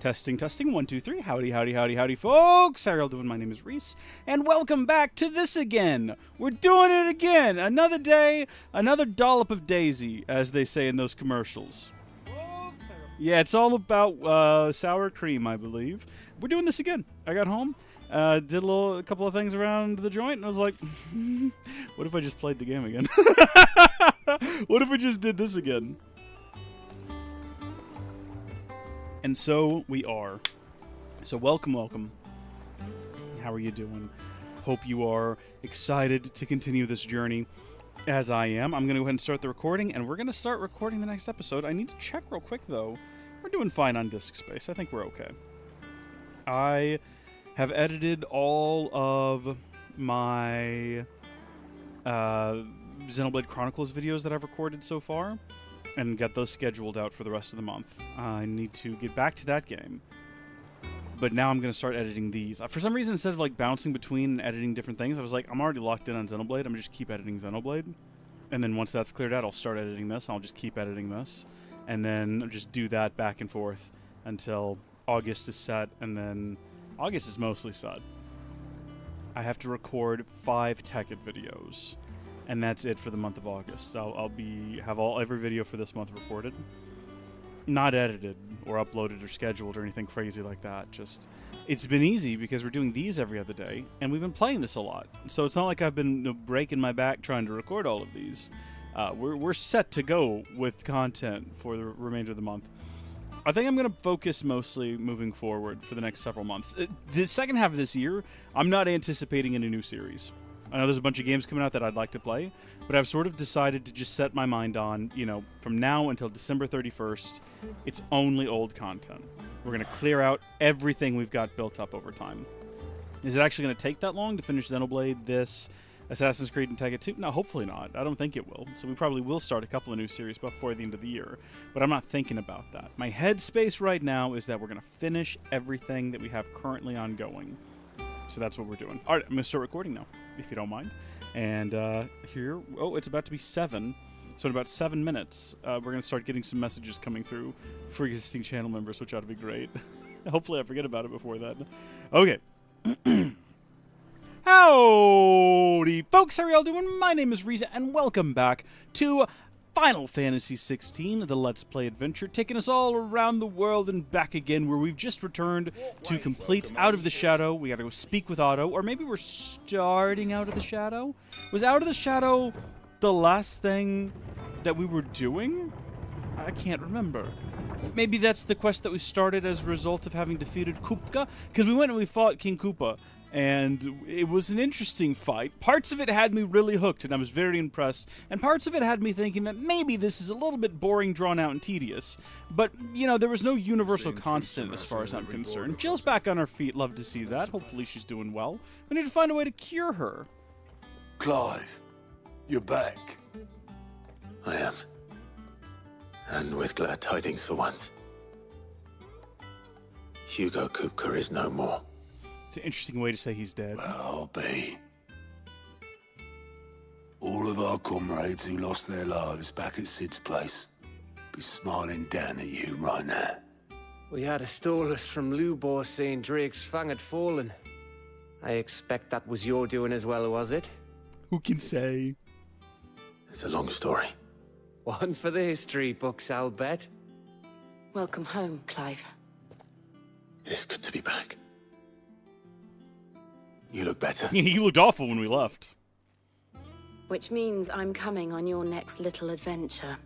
Testing, testing, 1, 2, 3. Howdy, howdy, howdy, howdy, folks. How are y'all doing? My name is Reese, and welcome back to this again. We're doing it again. Another day, another dollop of daisy, as they say in those commercials. Yeah, it's all about sour cream, I believe. We're doing this again. I got home, did a couple of things around the joint, and I was like, what if I just played the game again? What if we just did this again? And so we are. So welcome, welcome. How are you doing? Hope you are excited to continue this journey as I am. I'm going to go ahead and start the recording, and we're going to start recording the next episode. I need to check real quick, though. We're doing fine on disk space. I think we're okay. I have edited all of my Xenoblade Chronicles videos that I've recorded so far, and got those scheduled out for the rest of the month. I need to get back to that game. But now I'm going to start editing these. For some reason, instead of like bouncing between and editing different things, I was like, I'm already locked in on Xenoblade. I'm going to just keep editing Xenoblade. And then once that's cleared out, I'll start editing this. I'll just keep editing this. And then just do that back and forth until August is set. And then August is mostly set. I have to record 5 Tekkit videos. And that's it for the month of August. I'll have every video for this month recorded, not edited or uploaded or scheduled or anything crazy like that. Just it's been easy because we're doing these every other day, and we've been playing this a lot. So it's not like I've been breaking my back trying to record all of these. We're set to go with content for the remainder of the month. I think I'm going to focus mostly moving forward for the next several months. The second half of this year, I'm not anticipating any new series. I know there's a bunch of games coming out that I'd like to play, but I've sort of decided to just set my mind on, from now until December 31st, it's only old content. We're going to clear out everything we've got built up over time. Is it actually going to take that long to finish Xenoblade, this, Assassin's Creed, and Tekkit 2? No, hopefully not. I don't think it will. So we probably will start a couple of new series before the end of the year, but I'm not thinking about that. My headspace right now is that we're going to finish everything that we have currently ongoing. So that's what we're doing. All right, I'm going to start recording now, if you don't mind. And here, it's about to be 7. So in about 7 minutes, we're going to start getting some messages coming through for existing channel members, which ought to be great. Hopefully I forget about it before then. Okay. Howdy, folks. How are y'all doing? My name is Riza, and welcome back to Final Fantasy XVI, the Let's Play adventure, taking us all around the world and back again, where we've just returned to complete Out of the Shadow. We gotta go speak with Otto, or maybe we're starting Out of the Shadow? Was Out of the Shadow the last thing that we were doing? I can't remember. Maybe that's the quest that we started as a result of having defeated Kupka, because we went and we fought King Koopa. And it was an interesting fight. Parts of it had me really hooked, and I was very impressed. And parts of it had me thinking that maybe this is a little bit boring, drawn out, and tedious. But, there was no universal constant as far as I'm concerned. Jill's back on her feet. Love to see that. Hopefully she's doing well. We need to find a way to cure her. Clive, you're back. I am. And with glad tidings for once. Hugo Kupka is no more. It's an interesting way to say he's dead. Well, I'll be. All of our comrades who lost their lives back at Sid's place be smiling down at you right now. We had a stolus from Lubor saying Drake's fang had fallen. I expect that was your doing as well, was it? Who can say? It's a long story. One for the history books, I'll bet. Welcome home, Clive. It's good to be back. You look better. You looked awful when we left. Which means I'm coming on your next little adventure.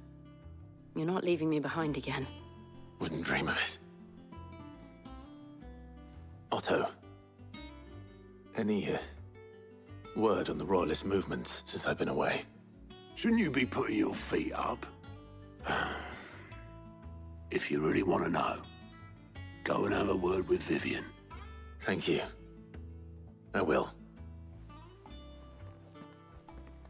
You're not leaving me behind again. Wouldn't dream of it. Otto, any word on the Royalist movements since I've been away? Shouldn't you be putting your feet up? If you really want to know, go and have a word with Vivian. Thank you. I will.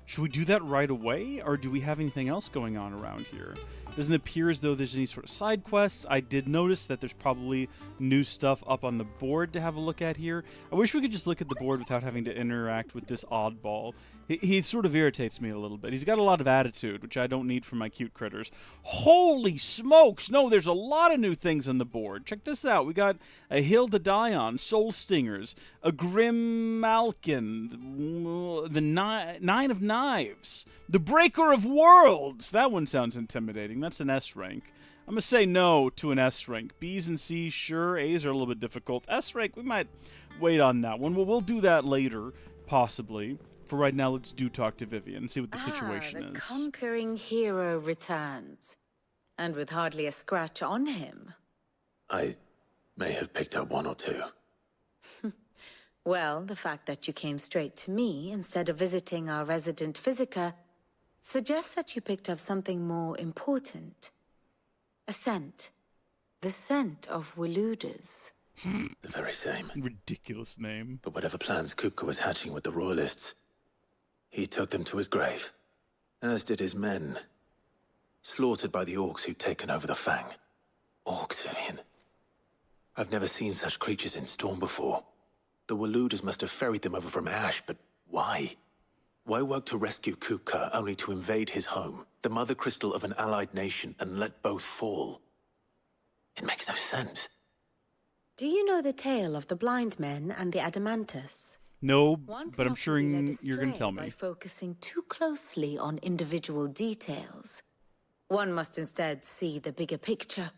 Should we do that right away, or do we have anything else going on around here? Doesn't appear as though there's any sort of side quests. I did notice that there's probably new stuff up on the board to have a look at here. I wish we could just look at the board without having to interact with this oddball. He sort of irritates me a little bit. He's got a lot of attitude, which I don't need from my cute critters. Holy smokes! No, there's a lot of new things on the board. Check this out. We got a Hill to Die On, Soul Stingers, a Grim Malkin, the Nine of Knives, the Breaker of Worlds. That one sounds intimidating. That's an S rank. I'm going to say no to an S rank. B's and C's, sure. A's are a little bit difficult. S rank, we might wait on that one. Well, we'll do that later, possibly. For right now, let's talk to Vivian and see what the situation the is. conquering hero returns. And with hardly a scratch on him. I may have picked up one or two. Well, the fact that you came straight to me instead of visiting our resident Physica suggests that you picked up something more important. A scent. The scent of Waludas. The very same. Ridiculous name. But whatever plans Kupka was hatching with the Royalists, he took them to his grave. As did his men. Slaughtered by the orcs who'd taken over the Fang. Orcs, Vivian. I've never seen such creatures in Storm before. The Waludas must have ferried them over from Ash, but why? Why work to rescue Kupka only to invade his home, the mother crystal of an allied nation, and let both fall? It makes no sense. Do you know the tale of the blind men and the Adamantus? No, One but I'm cannot sure be led you're going to astray tell by me. focusing too closely on individual details. One must instead see the bigger picture.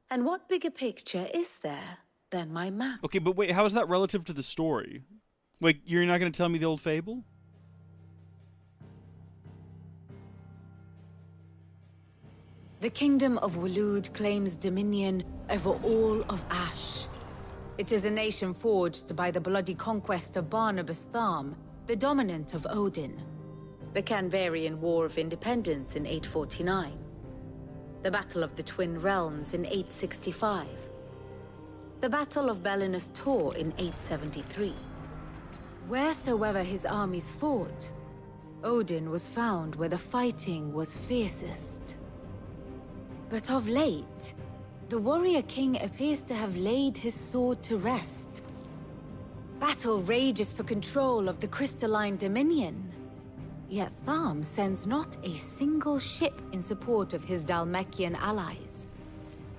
And what bigger picture is there than my map? Okay, but wait, how is that relative to the story? Like, you're not going to tell me the old fable? The kingdom of Walud claims dominion over all of Ash. It is a nation forged by the bloody conquest of Barnabas Tharm, the dominant of Odin. The Canvarian War of Independence in 849. The Battle of the Twin Realms in 865. The Battle of Belinus Tor in 873. Wheresoever his armies fought, Odin was found where the fighting was fiercest. But of late, the warrior king appears to have laid his sword to rest. Battle rages for control of the crystalline dominion. Yet Tharm sends not a single ship in support of his Dhalmekian allies.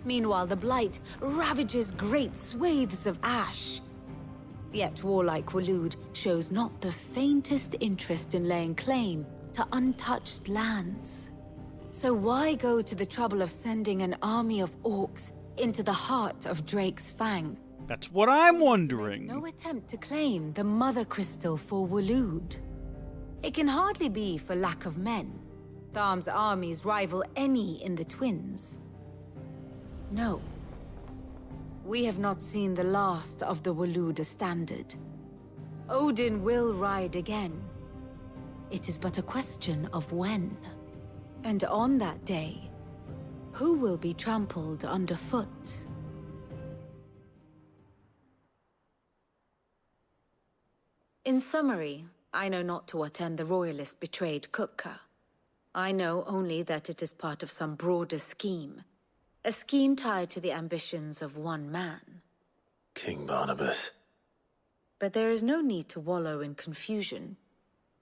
Meanwhile, the Blight ravages great swathes of Ash. Yet warlike Walud shows not the faintest interest in laying claim to untouched lands. So why go to the trouble of sending an army of orcs into the heart of Drake's Fang? That's what I'm wondering. No attempt to claim the Mother Crystal for Walud. It can hardly be for lack of men. Tharm's armies rival any in the Twins. No. We have not seen the last of the Waluda standard. Odin will ride again. It is but a question of when. And on that day, who will be trampled underfoot? In summary, I know not to what end the Royalists betrayed Kupka. I know only that it is part of some broader scheme. A scheme tied to the ambitions of one man. King Barnabas. But there is no need to wallow in confusion.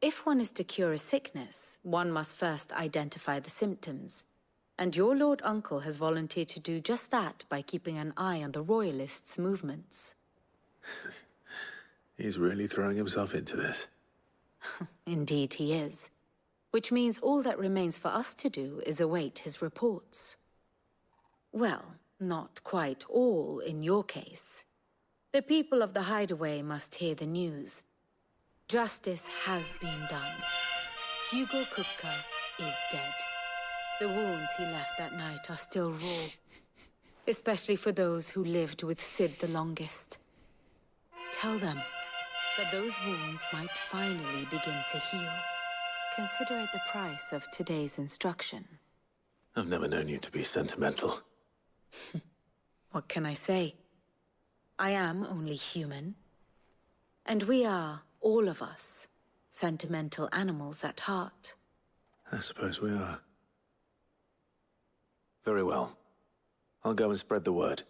If one is to cure a sickness, one must first identify the symptoms. And your Lord Uncle has volunteered to do just that by keeping an eye on the Royalists' movements. He's really throwing himself into this. Indeed he is. Which means all that remains for us to do is await his reports. Well, not quite all in your case. The people of the Hideaway must hear the news. Justice has been done. Hugo Kupka is dead. The wounds he left that night are still raw. Especially for those who lived with Sid the longest. Tell them that those wounds might finally begin to heal. Consider it the price of today's instruction. I've never known you to be sentimental. What can I say? I am only human. And we are, all of us, sentimental animals at heart. I suppose we are. Very well. I'll go and spread the word.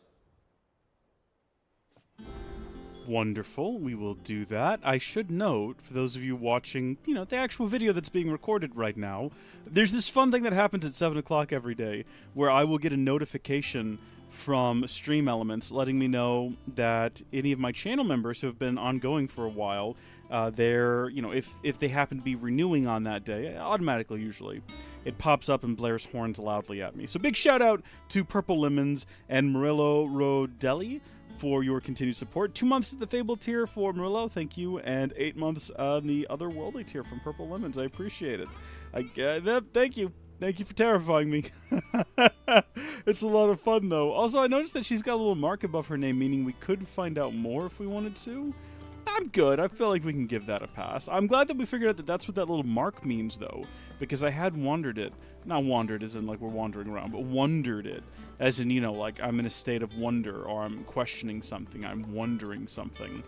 Wonderful. We will do that. I should note, for those of you watching, the actual video that's being recorded right now, there's this fun thing that happens at 7 o'clock every day, where I will get a notification from Stream Elements letting me know that any of my channel members who have been ongoing for a while, if they happen to be renewing on that day, automatically usually, it pops up and blares horns loudly at me. So big shout out to Purple Lemons and Murillo Rodelli for your continued support. 2 months at the Fable tier for Murillo, thank you, and 8 months on the Otherworldly tier from Purple Lemons. I appreciate it. Thank you. Thank you for terrifying me. It's a lot of fun, though. Also, I noticed that she's got a little mark above her name, meaning we could find out more if we wanted to. I'm good. I feel like we can give that a pass. I'm glad that we figured out that that's what that little mark means, though, because I had wondered it. Not wandered as in, like, we're wandering around, but wondered it as in, like, I'm in a state of wonder, or I'm questioning something, I'm wondering something.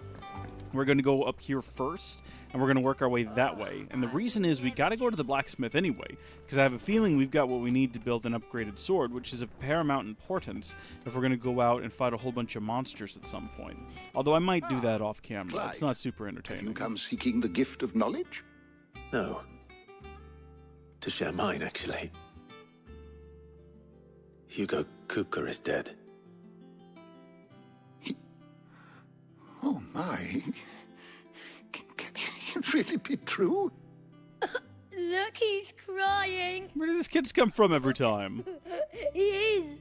We're going to go up here first, and we're going to work our way that way. And the reason is we got to go to the blacksmith anyway, because I have a feeling we've got what we need to build an upgraded sword, which is of paramount importance if we're going to go out and fight a whole bunch of monsters at some point. Although I might do that off camera. Clive, it's not super have entertaining. you come seeking the gift of knowledge? No. To share mine, actually. Hugo Kupka is dead. Oh my. Can it really be true? Look, he's crying. Where do these kids come from every time? He is.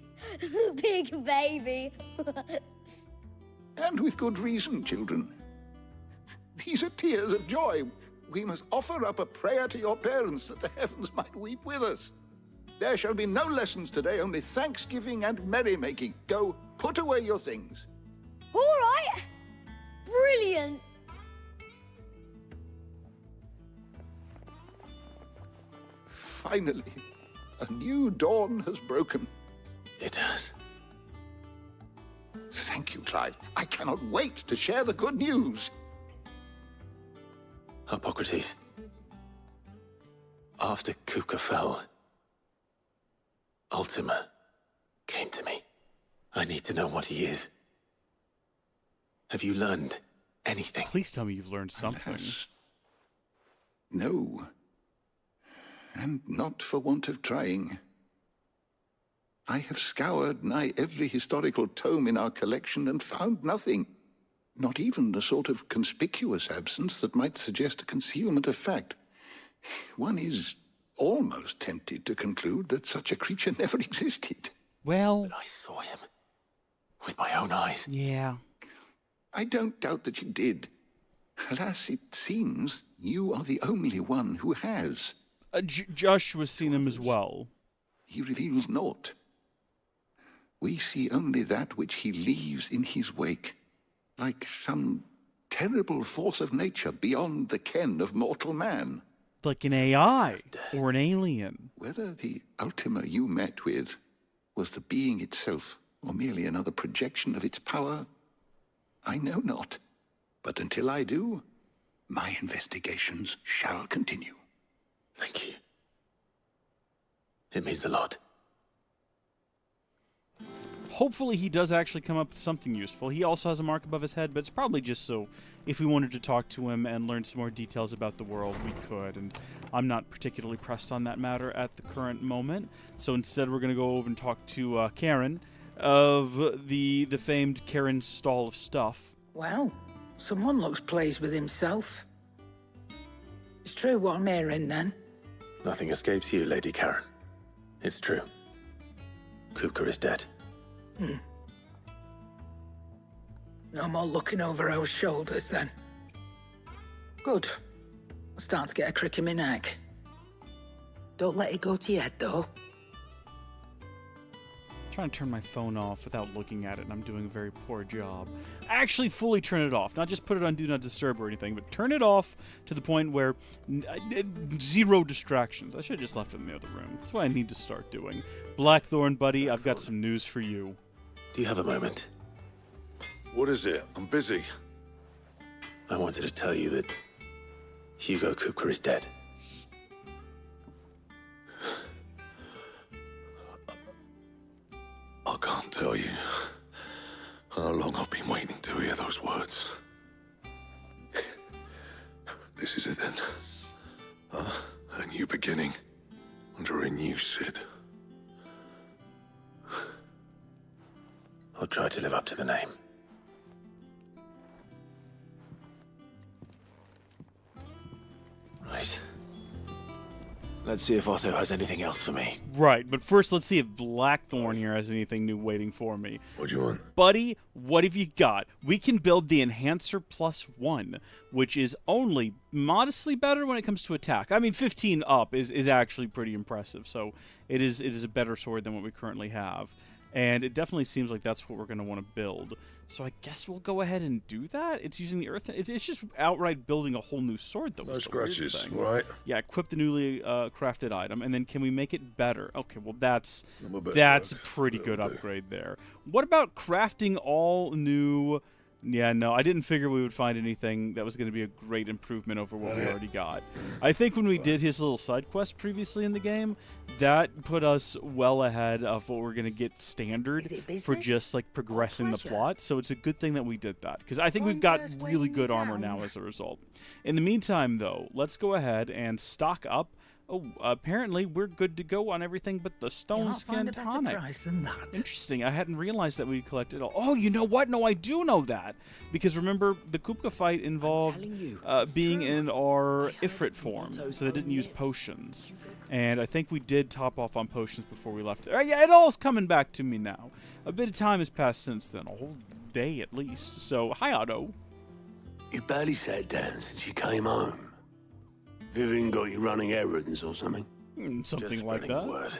Big baby. And with good reason, children. These are tears of joy. We must offer up a prayer to your parents that the heavens might weep with us. There shall be no lessons today, only thanksgiving and merrymaking. Go, put away your things. All right. Brilliant. Finally, a new dawn has broken. It has. Thank you, Clive. I cannot wait to share the good news. Hippocrates. After Kupka fell, Ultima came to me. I need to know what he is. Have you learned anything? Please tell me you've learned something. Alas, no. And not for want of trying. I have scoured nigh every historical tome in our collection and found nothing. Not even the sort of conspicuous absence that might suggest a concealment of fact. One is almost tempted to conclude that such a creature never existed. Well, But I saw him with my own eyes. yeah. I don't doubt that you did. Alas, it seems you are the only one who has. Joshua's seen him as well. He reveals naught. We see only that which he leaves in his wake, like some terrible force of nature beyond the ken of mortal man. Like an AI or an alien. Whether the Ultima you met with was the being itself, or merely another projection of its power, I know not. But until I do, my investigations shall continue. Thank you. It means a lot. Hopefully he does actually come up with something useful. He also has a mark above his head, but it's probably just so if we wanted to talk to him and learn some more details about the world, we could. And I'm not particularly pressed on that matter at the current moment. So instead we're going to go over and talk to Karen of the famed Karen Stall of Stuff. Well, someone looks pleased with himself. It's true what I'm hearing, then. Nothing escapes you, Lady Karen. It's true. Kupka is dead. No more looking over our shoulders, then. Good. I'm starting to get a crick in my neck. Don't let it go to your head, though. I'm trying to turn my phone off without looking at it, and I'm doing a very poor job. Actually, fully turn it off. Not just put it on Do Not Disturb or anything, but turn it off to the point where zero distractions. I should have just left it in the other room. That's what I need to start doing. Blackthorn, buddy, I've got some news for you. Do you have a moment? What is it? I'm busy. I wanted to tell you that Hugo Cooper is dead. I can't tell you how long I've been waiting to hear those words. This is it then. A new beginning under a new Sid. I'll try to live up to the name. Right. Let's see if Otto has anything else for me. Right, but first let's see if Blackthorn here has anything new waiting for me. What do you want? Buddy, what have you got? We can build the Enhancer +1, which is only modestly better when it comes to attack. I mean, 15 up is actually pretty impressive, so it is a better sword than what we currently have. And it definitely seems like that's what we're going to want to build. So I guess we'll go ahead and do that. It's using the earth. It's just outright building a whole new sword, though. No scratches, right? Yeah, equip the newly crafted item, and then can we make it better? Okay, well that's a pretty good upgrade there. What about crafting all new? Yeah, no, I didn't figure we would find anything that was going to be a great improvement over what we already got. I think when we did his little side quest previously in the game, that put us well ahead of what we're going to get standard for just like progressing the plot. So it's a good thing that we did that, because I think we've got really good armor now as a result. In the meantime, though, let's go ahead and stock up. Oh, apparently we're good to go on everything but the stone skin tonic. Interesting. I hadn't realized that we collected all. Oh, you know what? No, I do know that. Because remember, the Kupka fight involved being in our Ifrit form, so they didn't use potions. And I think we did top off on potions before we left there. Yeah, it all's coming back to me now. A bit of time has passed since then, a whole day at least. So, hi, Otto. You barely sat down since you came home. Vivian got you running errands or something? Something Just like spreading that. the word.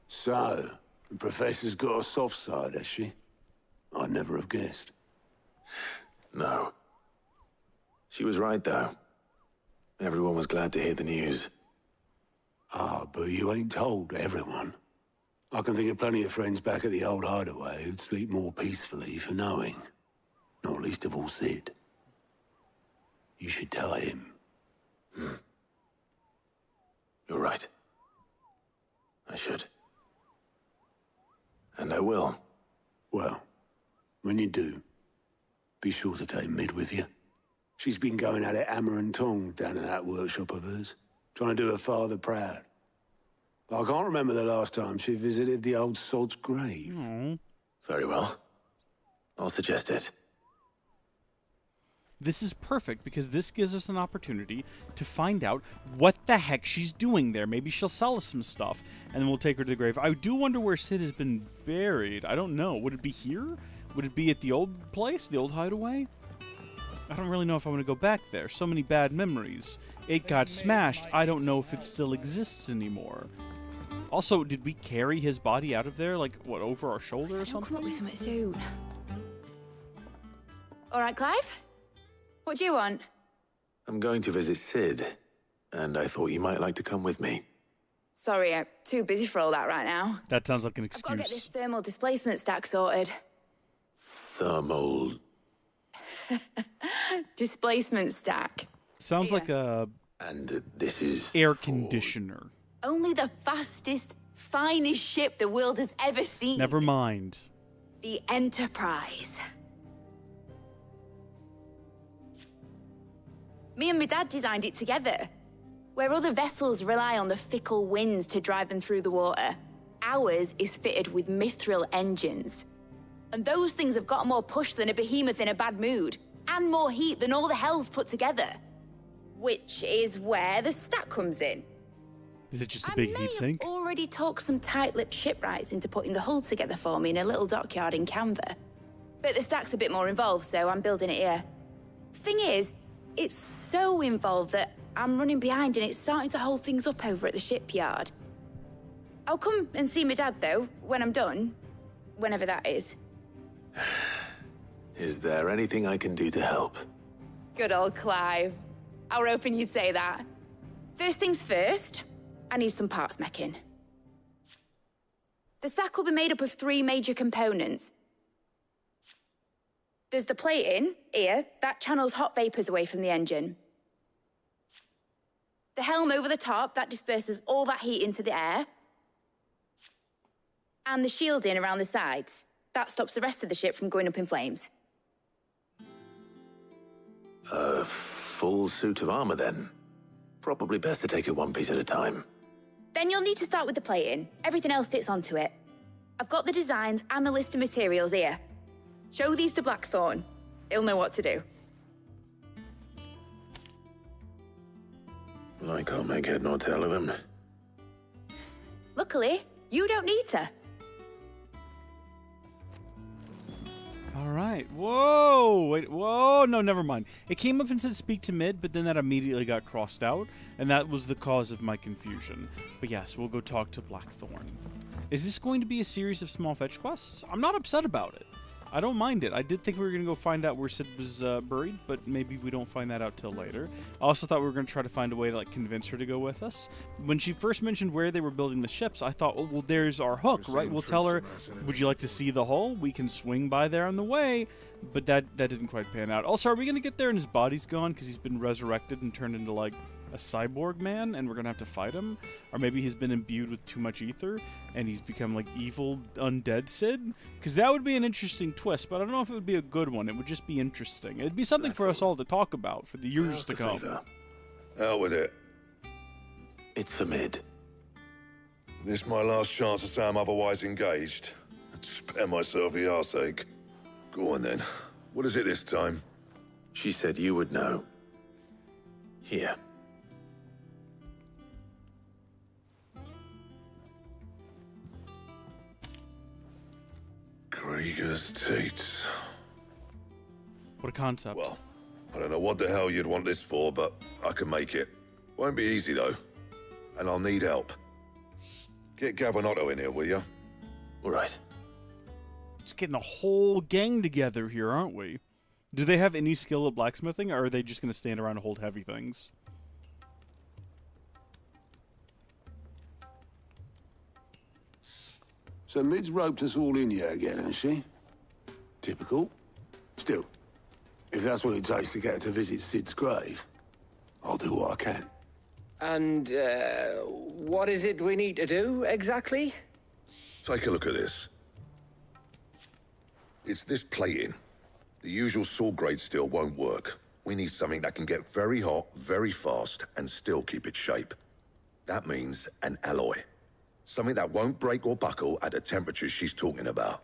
So, the Professor's got a soft side, has she? I'd never have guessed. No. She was right, though. Everyone was glad to hear the news. Ah, but you ain't told everyone. I can think of plenty of friends back at the old hideaway who'd sleep more peacefully for knowing. Not least of all Sid. You should tell him. You're right. I should. And I will. Well, when you do, be sure to take Mid with you. She's been going at it hammer and tongs down in that workshop of hers, trying to do her father proud. I can't remember the last time she visited the old sod's grave. Very well. I'll suggest it. This is perfect because this gives us an opportunity to find out what the heck she's doing there. Maybe she'll sell us some stuff, and then we'll take her to the grave. I do wonder where Sid has been buried. I don't know. Would it be here? Would it be at the old place, the old hideaway? I don't really know if I want to go back there. So many bad memories. It got smashed. I don't know if it still exists anymore. Also, did we carry his body out of there, like, what, over our shoulder or something? Come up with something soon. All right, Clive? What do you want? I'm going to visit Sid, and I thought you might like to come with me. Sorry, I'm too busy for all that right now. That sounds like an I've got to get this excuse. thermal displacement stack sorted. Thermal... Displacement stack. Sounds like a And this is... air conditioner. Only the fastest, finest ship the world has ever seen. Never mind. The Enterprise. Me and my dad designed it together. Where other vessels rely on the fickle winds to drive them through the water, ours is fitted with mithril engines. And those things have got more push than a behemoth in a bad mood, and more heat than all the hells put together. Which is where the stack comes in. Is it just a big heat sink? I may have already talked some tight-lipped shipwrights into putting the hull together for me in a little dockyard in Canva. But the stack's a bit more involved, so I'm building it here. Thing is, it's so involved that I'm running behind and it's starting to hold things up over at the shipyard. I'll come and see my dad, though, when I'm done. Whenever that is. Is there anything I can do to help? Good old Clive. I were hoping you'd say that. First things first, I need some parts meching. The stack will be made up of 3 major components. There's the plating, here, that channels hot vapours away from the engine. The helm over the top, that disperses all that heat into the air. And the shielding around the sides. That stops the rest of the ship from going up in flames. A full suit of armor, then. Probably best to take it one piece at a time. Then you'll need to start with the plating. Everything else fits onto it. I've got the designs and the list of materials here. Show these to Blackthorn. He'll know what to do. I can't make head nor tail of them. Luckily, you don't need to. All right. Whoa. Wait. Whoa. No, never mind. It came up and said speak to mid, but then that immediately got crossed out, and that was the cause of my confusion. But yes, we'll go talk to Blackthorn. Is this going to be a series of small fetch quests? I'm not upset about it. I don't mind it. I did think we were going to go find out where Sid was buried, but maybe we don't find that out till later. I also thought we were going to try to find a way to like convince her to go with us. When she first mentioned where they were building the ships, I thought, oh, well, there's our hook, right? We'll tell her, would you like to see the hull? We can swing by there on the way. But that didn't quite pan out. Also, are we going to get there and his body's gone because he's been resurrected and turned into like a cyborg man and we're going to have to fight him? Or maybe he's been imbued with too much ether and he's become like evil undead Sid? Because that would be an interesting twist, but I don't know if it would be a good one. It would just be interesting. It'd be something for us all to talk about for the years to come. Out with it. It's for mid. This my last chance to say I'm otherwise engaged. I'd spare myself the arseache. Go on then. What is it this time? She said you would know. Here. Krieger's Tates. What a concept. Well, I don't know what the hell you'd want this for, but I can make it. Won't be easy, though. And I'll need help. Get Gavinotto in here, will you? All right. Just getting a whole gang together here, aren't we? Do they have any skill at blacksmithing, or are they just going to stand around and hold heavy things? So Mid's roped us all in here again, has she? Typical. Still, if that's what it takes to get her to visit Sid's grave, I'll do what I can. And, what is it we need to do, exactly? Take a look at this. It's this plating. The usual sword-grade steel won't work. We need something that can get very hot, very fast, and still keep its shape. That means an alloy. Something that won't break or buckle at the temperatures she's talking about.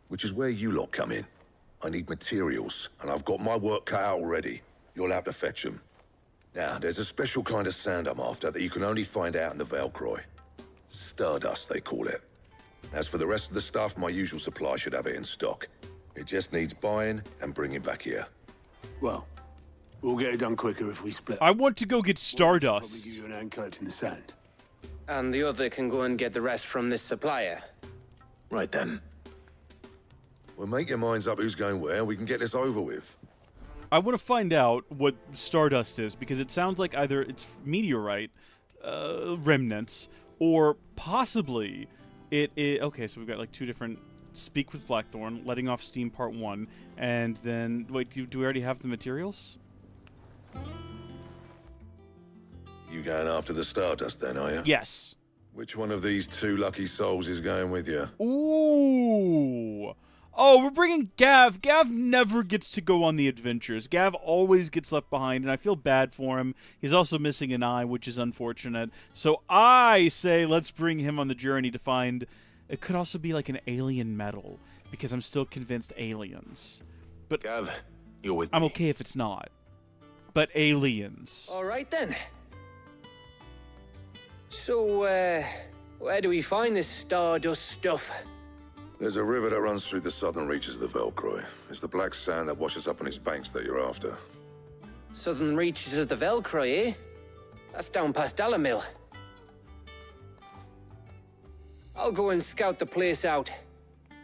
Which is where you lot come in. I need materials, and I've got my work cut out already. You'll have to fetch them. Now, there's a special kind of sand I'm after that you can only find out in the Velcroy. Stardust, they call it. As for the rest of the stuff, my usual supply should have it in stock. It just needs buying and bringing back here. Well, we'll get it done quicker if we split. I want to go get Probably Stardust. give you an hand collecting the sand. And the other can go and get the rest from this supplier. Right then. Well, make your minds up who's going where, and we can get this over with. I want to find out what Stardust is, because it sounds like either it's meteorite remnants, or possibly it is... Okay, so we've got like two different... Speak with Blackthorn, letting off steam part 1, and then... Wait, do we already have the materials? You going after the Stardust then, are you? Yes. Which one of these two lucky souls is going with you? Ooh. Oh, we're bringing Gav. Gav never gets to go on the adventures. Gav always gets left behind, and I feel bad for him. He's also missing an eye, which is unfortunate. So I say let's bring him on the journey to find... It could also be like an alien medal, because I'm still convinced aliens. But Gav, you're with me. I'm okay if it's not. But aliens. All right, then. So, where do we find this Stardust stuff? There's a river that runs through the southern reaches of the Velcroy. It's the black sand that washes up on its banks that you're after. Southern reaches of the Velcroy, eh? That's down past Dalamil. I'll go and scout the place out.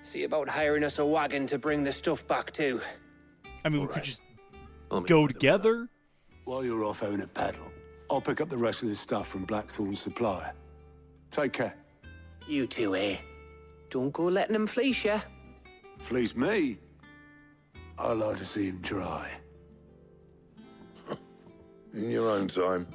See about hiring us a wagon to bring the stuff back to. I mean, we could just go together. While you're off having a paddle, I'll pick up the rest of this stuff from Blackthorn's supplier. Take care. You too, eh? Don't go letting him fleece you. Fleece me? I'd like to see him try. In your own time.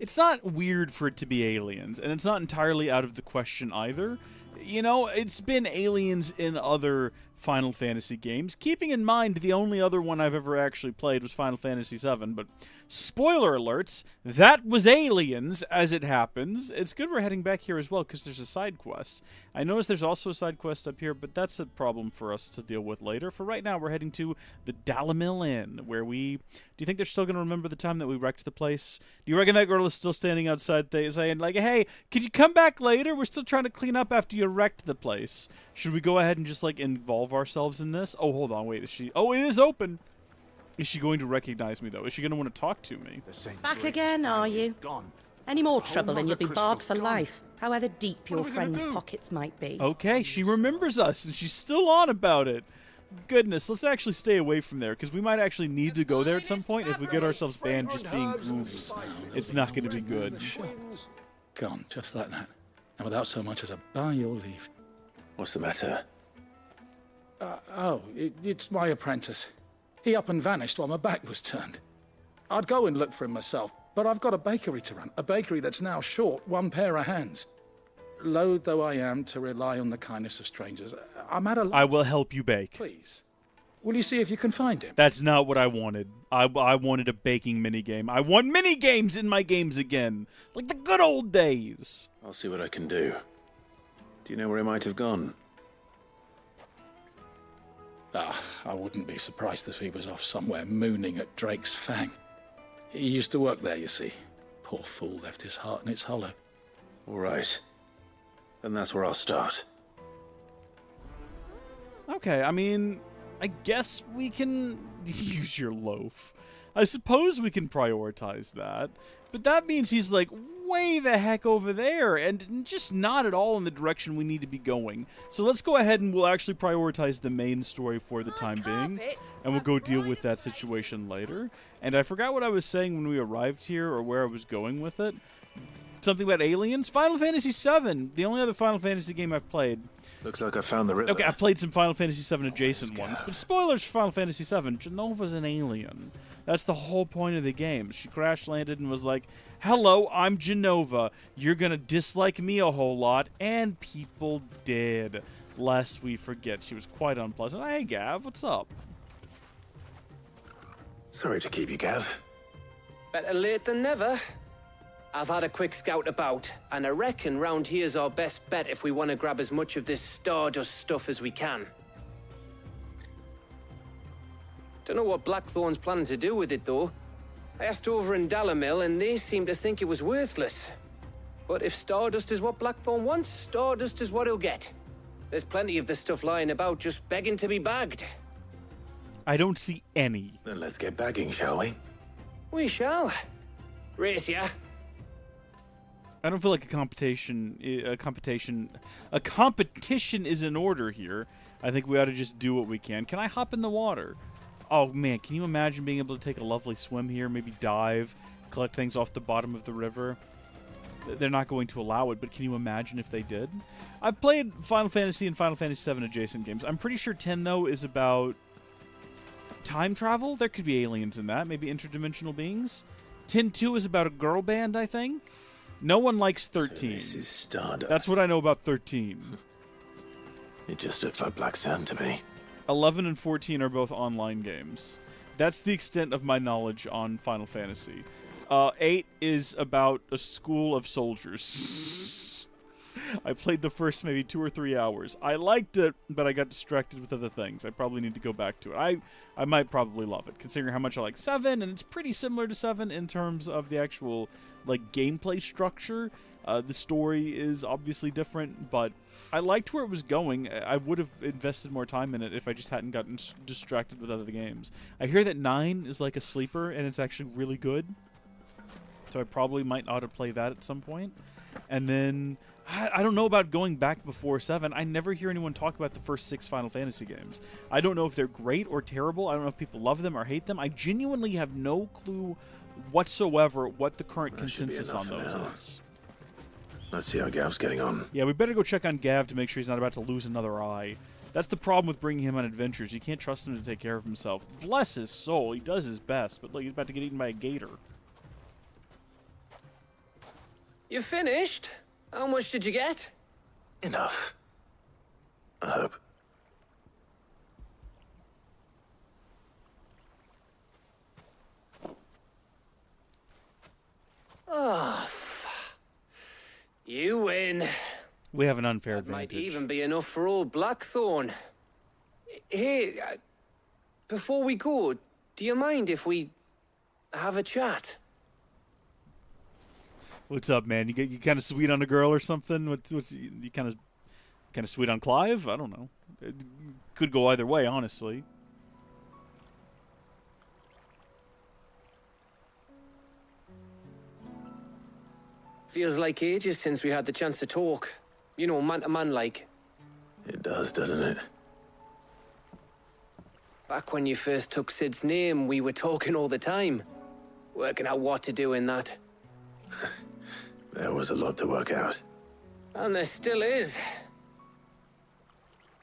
It's not weird for it to be aliens, and it's not entirely out of the question either. You know, it's been aliens in other Final Fantasy games. Keeping in mind, the only other one I've ever actually played was Final Fantasy VII, but spoiler alerts, that was aliens, as it happens. It's good we're heading back here as well, because there's a side quest. I noticed there's also a side quest up here, but that's a problem for us to deal with later. For right now, we're heading to the Dalamil Inn, where we... Do you think they're still going to remember the time that we wrecked the place? Do you reckon that girl is still standing outside saying, like, hey, could you come back later? We're still trying to clean up after you wrecked the place. Should we go ahead and just, like, involve ourselves in this? Oh, hold on, wait, is she... Oh, it is open! Is she going to recognize me, though? Is she going to want to talk to me? Back again, are you? Any more trouble and you'll be barred for life, however deep your friends' pockets might be. Okay, she remembers us, and she's still on about it. Goodness, let's actually stay away from there, because we might actually need to go there at some point if we get ourselves banned just being goofs. It's not going to be good. Gone, just like that. And without so much as a by your leave. What's the matter? It's my apprentice. He up and vanished while my back was turned. I'd go and look for him myself, but I've got a bakery to run. A bakery that's now short one pair of hands. Loath though I am to rely on the kindness of strangers, I'm at a loss. I will help you bake. Please. Will you see if you can find him? That's not what I wanted. I wanted a baking minigame. I want minigames in my games again. Like the good old days. I'll see what I can do. Do you know where he might have gone? I wouldn't be surprised if he was off somewhere mooning at Drake's Fang. He used to work there, you see. Poor fool left his heart in its hollow. All right. Then that's where I'll start. Okay, I mean, I guess we can use your loaf. I suppose we can prioritize that. But that means he's like way the heck over there and just not at all in the direction we need to be going. So let's go ahead and we'll actually prioritize the main story for the time being. And we'll go deal with that situation later. And I forgot what I was saying when we arrived here or where I was going with it. Something about aliens? Final Fantasy VII, the only other Final Fantasy game I've played. Looks like I found the river. Okay, I played some Final Fantasy VII adjacent ones, but spoilers for Final Fantasy VII, Genova's an alien. That's the whole point of the game. She crash landed and was like, hello, I'm Genova. You're gonna dislike me a whole lot, and people did. Lest we forget, she was quite unpleasant. Hey, Gav, what's up? Sorry to keep you, Gav. Better late than never. I've had a quick scout about, and I reckon round here's our best bet if we want to grab as much of this Stardust stuff as we can. Don't know what Blackthorn's planning to do with it, though. I asked over in Dalamil, and they seem to think it was worthless. But if Stardust is what Blackthorn wants, Stardust is what he'll get. There's plenty of this stuff lying about, just begging to be bagged. I don't see any. Then let's get bagging, shall we? We shall. Race ya. I don't feel like a competition is in order here. I think we ought to just do what we can. Can I hop in the water? Oh man, can you imagine being able to take a lovely swim here, maybe dive, collect things off the bottom of the river? They're not going to allow it, but can you imagine if they did? I've played Final Fantasy and Final Fantasy VII adjacent games. I'm pretty sure 10, though, is about time travel. There could be aliens in that, maybe interdimensional beings. 10-2 is about a girl band, I think. No one likes 13. So this is Stardust. That's what I know about 13. It just looked like Black Sand to me. 11 and 14 are both online games. That's the extent of my knowledge on Final Fantasy. 8 is about a school of soldiers. I played the first maybe 2 or 3 hours. I liked it, but I got distracted with other things. I probably need to go back to it. I might probably love it, considering how much I like 7, and it's pretty similar to 7 in terms of the actual like gameplay structure. The story is obviously different, but I liked where it was going. I would have invested more time in it if I just hadn't gotten distracted with other games. I hear that 9 is like a sleeper, and it's actually really good. So I probably might ought to play that at some point. And then, I don't know about going back before 7. I never hear anyone talk about the first 6 Final Fantasy games. I don't know if they're great or terrible. I don't know if people love them or hate them. I genuinely have no clue whatsoever what the current That should be consensus on enough for those now. is. Let's see how Gav's getting on. Yeah, we better go check on Gav to make sure he's not about to lose another eye. That's the problem with bringing him on adventures. You can't trust him to take care of himself. Bless his soul, he does his best, but look, he's about to get eaten by a gator. You finished? How much did you get? Enough. I hope. Oh, you win. We have an unfair That might advantage. even be enough for old Blackthorn. Hey, before we go, do you mind if we have a chat? What's up, man? You kind of sweet on a girl or something? What's you kind of sweet on Clive? I don't know. It could go either way, honestly. Feels like ages since we had the chance to talk. You know, man to man like. It does, doesn't it? Back when you first took Sid's name, we were talking all the time. Working out what to do in that. There was a lot to work out. And there still is.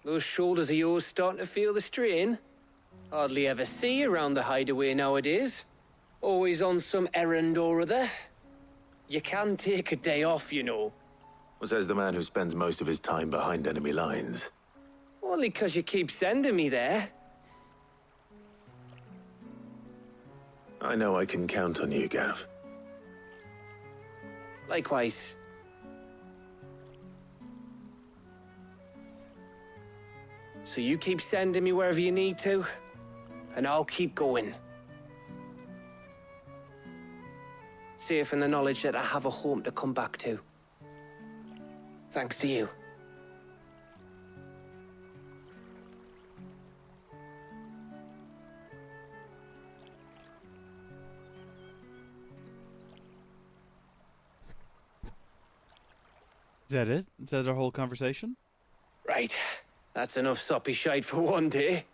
Those shoulders of yours starting to feel the strain. Hardly ever see you around the hideaway nowadays. Always on some errand or other. You can take a day off, you know. Well, says the man who spends most of his time behind enemy lines. Only 'cause you keep sending me there. I know I can count on you, Gav. Likewise. So you keep sending me wherever you need to, and I'll keep going. Safe in the knowledge that I have a home to come back to. Thanks to you. Is that it? Is that our whole conversation? Right. That's enough soppy shite for one day.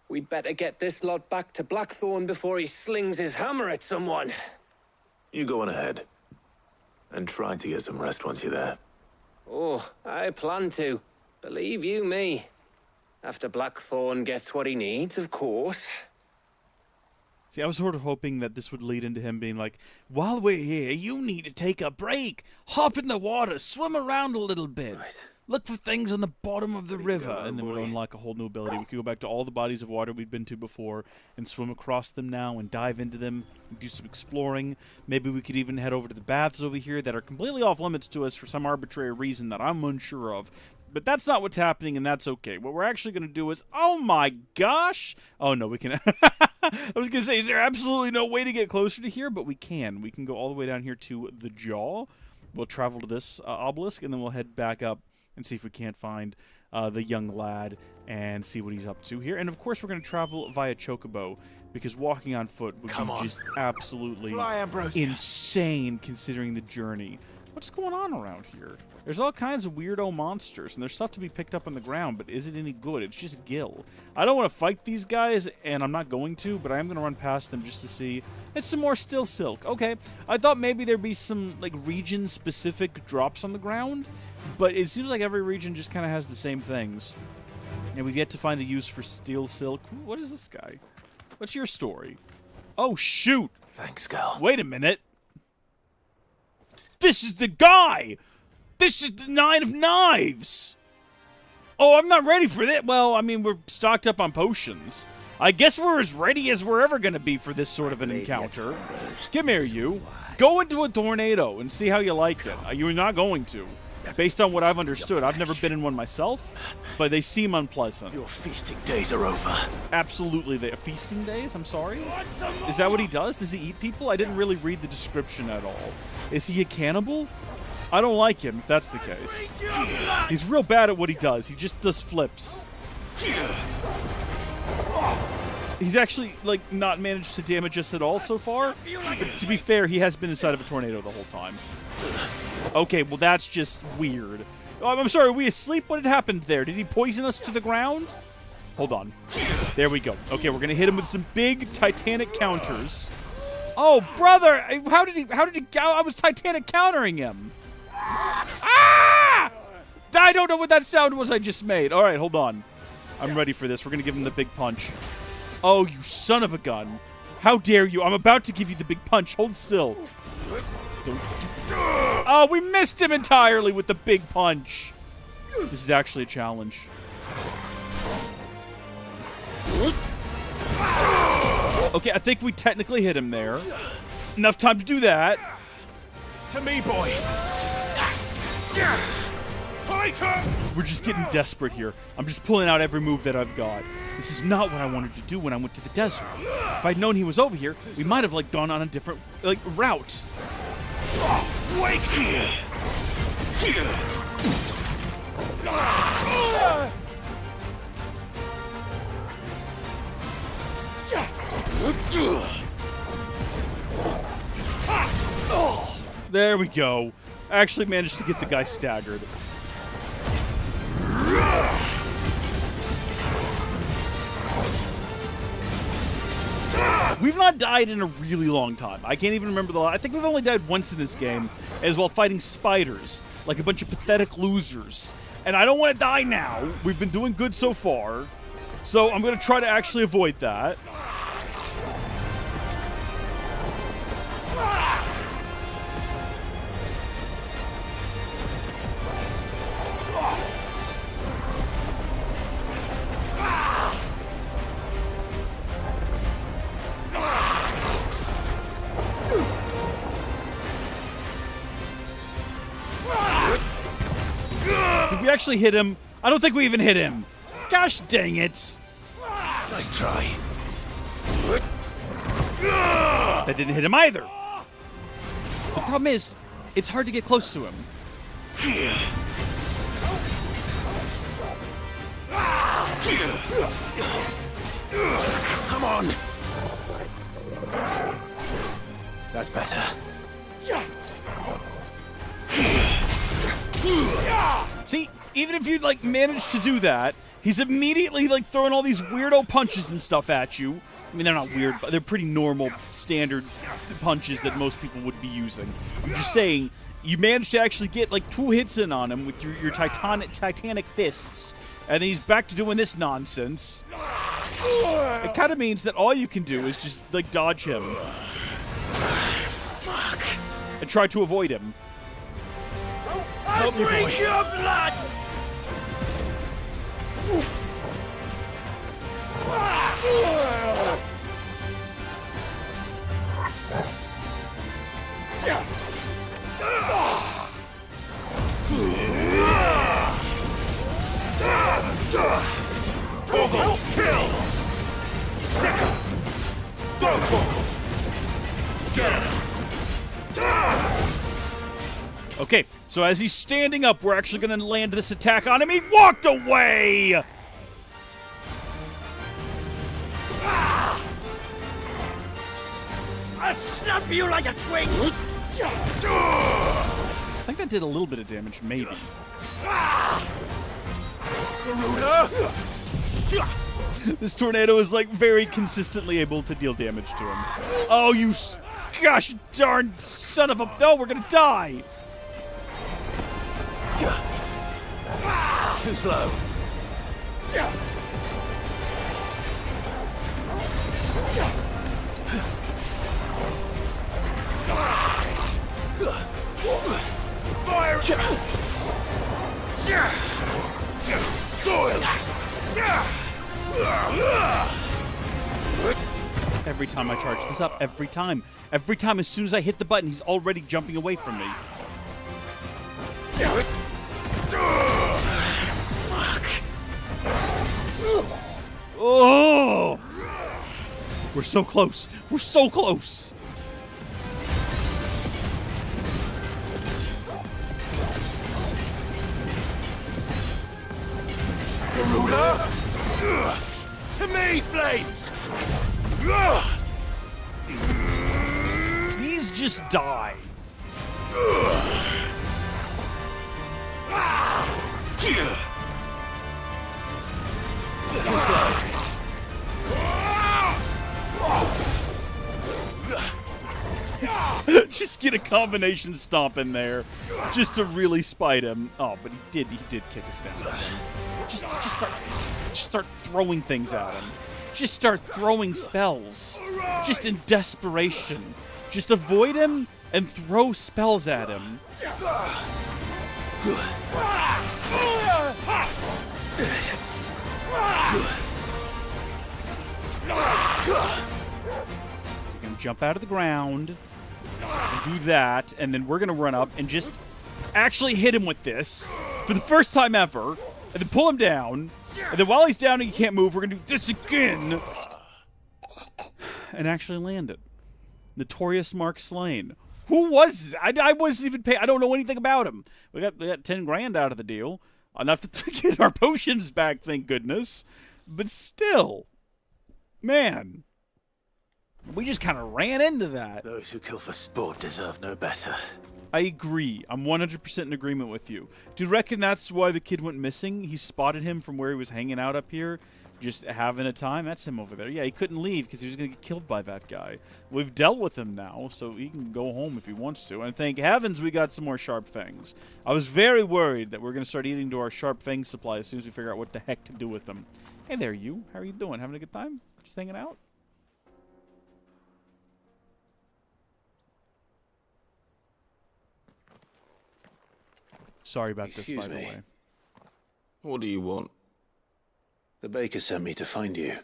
We'd better get this lot back to Blackthorn before he slings his hammer at someone. You go on ahead. And try to get some rest once you're there. Oh, I plan to. Believe you me. After Blackthorn gets what he needs, of course. See, I was sort of hoping that this would lead into him being like, while we're here, you need to take a break. Hop in the water, swim around a little bit. Right. Look for things on the bottom of the river. go, And then we'll boy. unlock a whole new ability. We could go back to all the bodies of water we've been to before and swim across them now and dive into them and do some exploring. Maybe we could even head over to the baths over here that are completely off limits to us for some arbitrary reason that I'm unsure of. But that's not what's happening, and that's okay. What we're actually going to do is, oh my gosh! Oh no, we can... I was going to say, is there absolutely no way to get closer to here? But we can. We can go all the way down here to the Jaw. We'll travel to this obelisk, and then we'll head back up and see if we can't find the young lad and see what he's up to here. And of course, we're going to travel via Chocobo, because walking on foot would be just absolutely insane considering the journey. What's going on around here? There's all kinds of weirdo monsters, and there's stuff to be picked up on the ground, but is it any good? It's just Gil. I don't want to fight these guys, and I'm not going to, but I am going to run past them just to see. It's some more Still Silk. Okay, I thought maybe there'd be some, like, region-specific drops on the ground, but it seems like every region just kind of has the same things. And we've yet to find a use for Steel Silk. What is this guy? What's your story? Oh, shoot! Thanks, Gal. Wait a minute. This is the guy! This is the Nine of Knives! Oh, I'm not ready for that. Well, I mean, we're stocked up on potions. I guess we're as ready as we're ever going to be for this sort of an encounter. Come here, you. Go into a tornado and see how you like it. You're not going to. Based on what I've understood, I've never been in one myself, but they seem unpleasant. Your feasting days are over. Absolutely, feasting days? I'm sorry? Is that what he does? Does he eat people? I didn't really read the description at all. Is he a cannibal? I don't like him, if that's the case. He's real bad at what he does. He just does flips. He's actually, like, not managed to damage us at all so far. But to be fair, he has been inside of a tornado the whole time. Okay, well, that's just weird. Oh, I'm sorry, are we asleep? What had happened there? Did he poison us to the ground? Hold on. There we go. Okay, we're going to hit him with some big Titanic counters. Oh, brother! How did he I was Titanic countering him. Ah! I don't know what that sound was I just made. All right, hold on. I'm ready for this. We're going to give him the big punch. Oh, you son of a gun. How dare you? I'm about to give you the big punch. Hold still. Oh, we missed him entirely with the big punch. This is actually a challenge. Okay, I think we technically hit him there. Enough time to do that. To me, boy. Tighter. We're just getting desperate here. I'm just pulling out every move that I've got. This is not what I wanted to do when I went to the desert. If I'd known he was over here, we might have gone on a different route. Wake here. There we go. I actually managed to get the guy staggered. We've not died in a really long time. I can't even remember the last. I think we've only died once in this game, as while fighting spiders, like a bunch of pathetic losers. And I don't want to die now. We've been doing good so far. So I'm going to try to actually avoid that. Did we actually hit him? I don't think we even hit him. Gosh dang it. Nice try. That didn't hit him either. The problem is, it's hard to get close to him. Come on. That's better. See, even if you'd managed to do that, he's immediately throwing all these weirdo punches and stuff at you. I mean, they're not weird, but they're pretty normal, standard punches that most people would be using. I'm just saying, you managed to actually get 2 hits in on him with your titanic fists, and then he's back to doing this nonsense. It kind of means that all you can do is just dodge him. Fuck. And try to avoid him. Help me, boy. Your blood. Toggle, kill! Second! Go, Toggle! Get him! Okay, so as he's standing up, we're actually going to land this attack on him. He walked away! I'll snap you like a twig! I think that did a little bit of damage, maybe. Garuda! This tornado is very consistently able to deal damage to him. Oh, you gosh darn son of a... No, we're going to die! Too slow. Fire! Soil! Every time I charge this up, every time, as soon as I hit the button, he's already jumping away from me. Fuck. Oh! We're so close. We're so close. Garuda! To me, flames! Please just die. Too slow. Just get a combination stomp in there, just to really spite him. Oh, but he did kick us down. Just start throwing things at him. Just start throwing spells. Just in desperation. Just avoid him and throw spells at him. He's gonna jump out of the ground and do that, and then we're gonna run up and just actually hit him with this for the first time ever, and then pull him down, and then while he's down and he can't move, we're gonna do this again and actually land it. Notorious Mark Slain. Who was? I wasn't even paying. I don't know anything about him. We got 10 grand out of the deal, enough to get our potions back, thank goodness. But still, man, we just kind of ran into that. Those who kill for sport deserve no better. I agree. I'm 100% in agreement with you. Do you reckon that's why the kid went missing? He spotted him from where he was hanging out up here, just having a time. That's him over there. Yeah, he couldn't leave because he was going to get killed by that guy. We've dealt with him now, so he can go home if he wants to. And thank heavens we got some more sharp fangs. I was very worried that we're going to start eating to our sharp fang supply as soon as we figure out what the heck to do with them. Hey there, you. How are you doing? Having a good time? Just hanging out? Sorry about this, by the way. What do you want? The baker sent me to find you.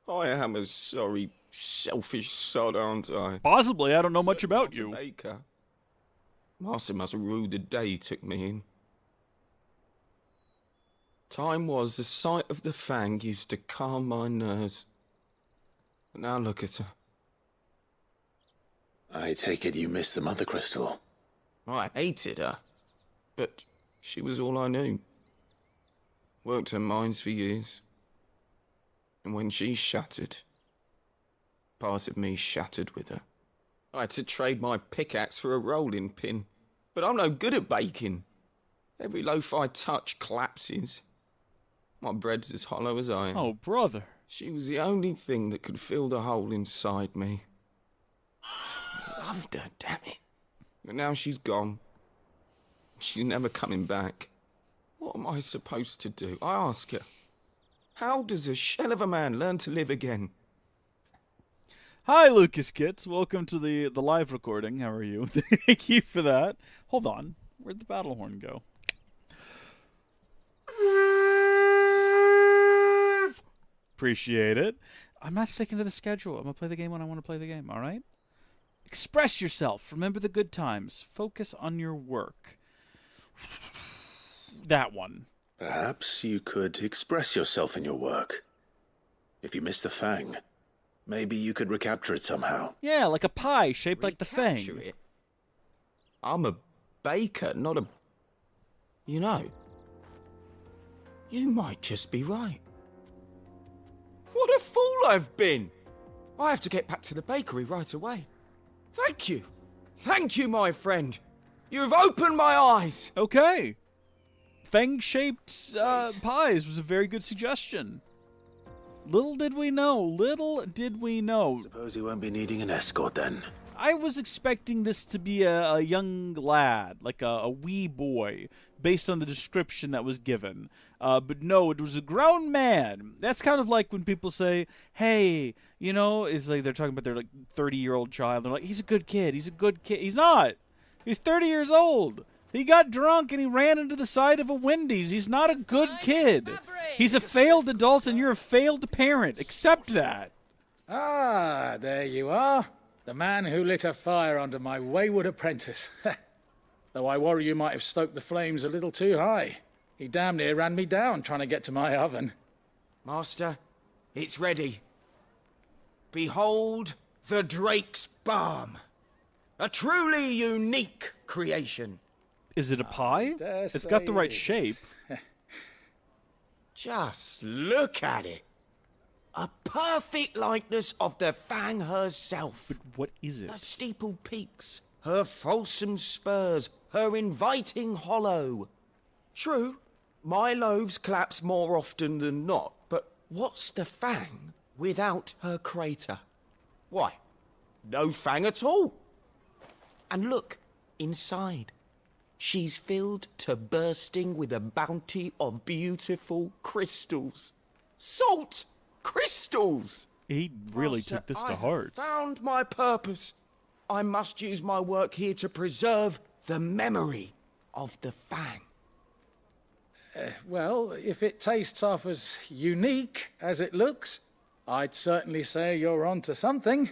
I am a sorry, selfish sod, aren't I? Possibly. I don't know much about you. Baker. Master must have ruled the day he took me in. Time was the sight of the fang used to calm my nerves. But now look at her. I take it you missed the Mother Crystal. I hated her, but she was all I knew. Worked her mines for years. And when she shattered, part of me shattered with her. I had to trade my pickaxe for a rolling pin, but I'm no good at baking. Every loaf I touch collapses. My bread's as hollow as I am. Oh, brother. She was the only thing that could fill the hole inside me. I loved her, damn it. But now she's gone. She's never coming back. What am I supposed to do? I ask her. How does a shell of a man learn to live again? Hi, Lucas Kits. Welcome to the live recording. How are you? Thank you for that. Hold on. Where'd the battle horn go? Appreciate it. I'm not sticking to the schedule. I'm going to play the game when I want to play the game, all right? Express yourself. Remember the good times. Focus on your work. That one. Perhaps you could express yourself in your work. If you miss the fang, maybe you could recapture it somehow. Yeah, like a pie shaped like the fang. It? I'm a baker, not a... You know, you might just be right. What a fool I've been! I have to get back to the bakery right away. Thank you. Thank you, my friend. You've opened my eyes. Okay. Fang-shaped pies was a very good suggestion. Little did we know. Suppose he won't be needing an escort then. I was expecting this to be a young lad, like a wee boy, based on the description that was given. But no, it was a grown man. That's kind of like when people say, hey, you know, it's like they're talking about their like 30-year-old child. They're like, he's a good kid. He's not. He's 30 years old. He got drunk and he ran into the side of a Wendy's. He's not a good kid. He's a failed adult and you're a failed parent. Accept that. Ah, there you are. The man who lit a fire under my wayward apprentice. Though I worry you might have stoked the flames a little too high. He damn near ran me down trying to get to my oven. Master, it's ready. Behold the Drake's Balm. A truly unique creation. Is it a pie? It's got the right shape. Just look at it. A perfect likeness of the Fang herself. But what is it? Her steepled peaks, her fulsome spurs, her inviting hollow. True, my loaves collapse more often than not, but what's the Fang without her crater? Why, no fang at all. And look, inside. She's filled to bursting with a bounty of beautiful crystals. Salt crystals! He really Master, took this I to heart. have found my purpose. I must use my work here to preserve the memory of the fang. Well, if it tastes half as unique as it looks, I'd certainly say you're onto something.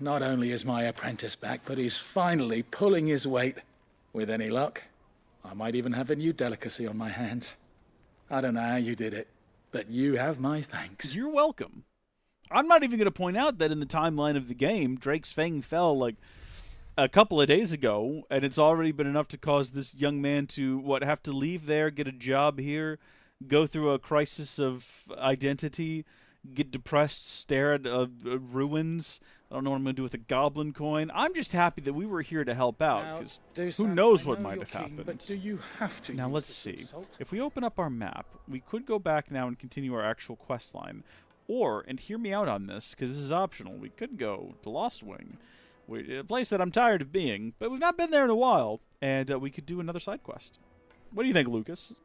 Not only is my apprentice back, but he's finally pulling his weight. With any luck, I might even have a new delicacy on my hands. I don't know how you did it, but you have my thanks. You're welcome. I'm not even going to point out that in the timeline of the game, Drake's Fang fell like a couple of days ago, and it's already been enough to cause this young man to, have to leave there, get a job here, go through a crisis of identity, get depressed, stare at ruins. I don't know what I'm going to do with a goblin coin. I'm just happy that we were here to help out, because who knows what might have happened. But do you have to? Now let's see. If we open up our map, we could go back now and continue our actual quest line. Or, and hear me out on this, because this is optional, we could go to Lost Wing, a place that I'm tired of being, but we've not been there in a while, and we could do another side quest. What do you think, Lucas?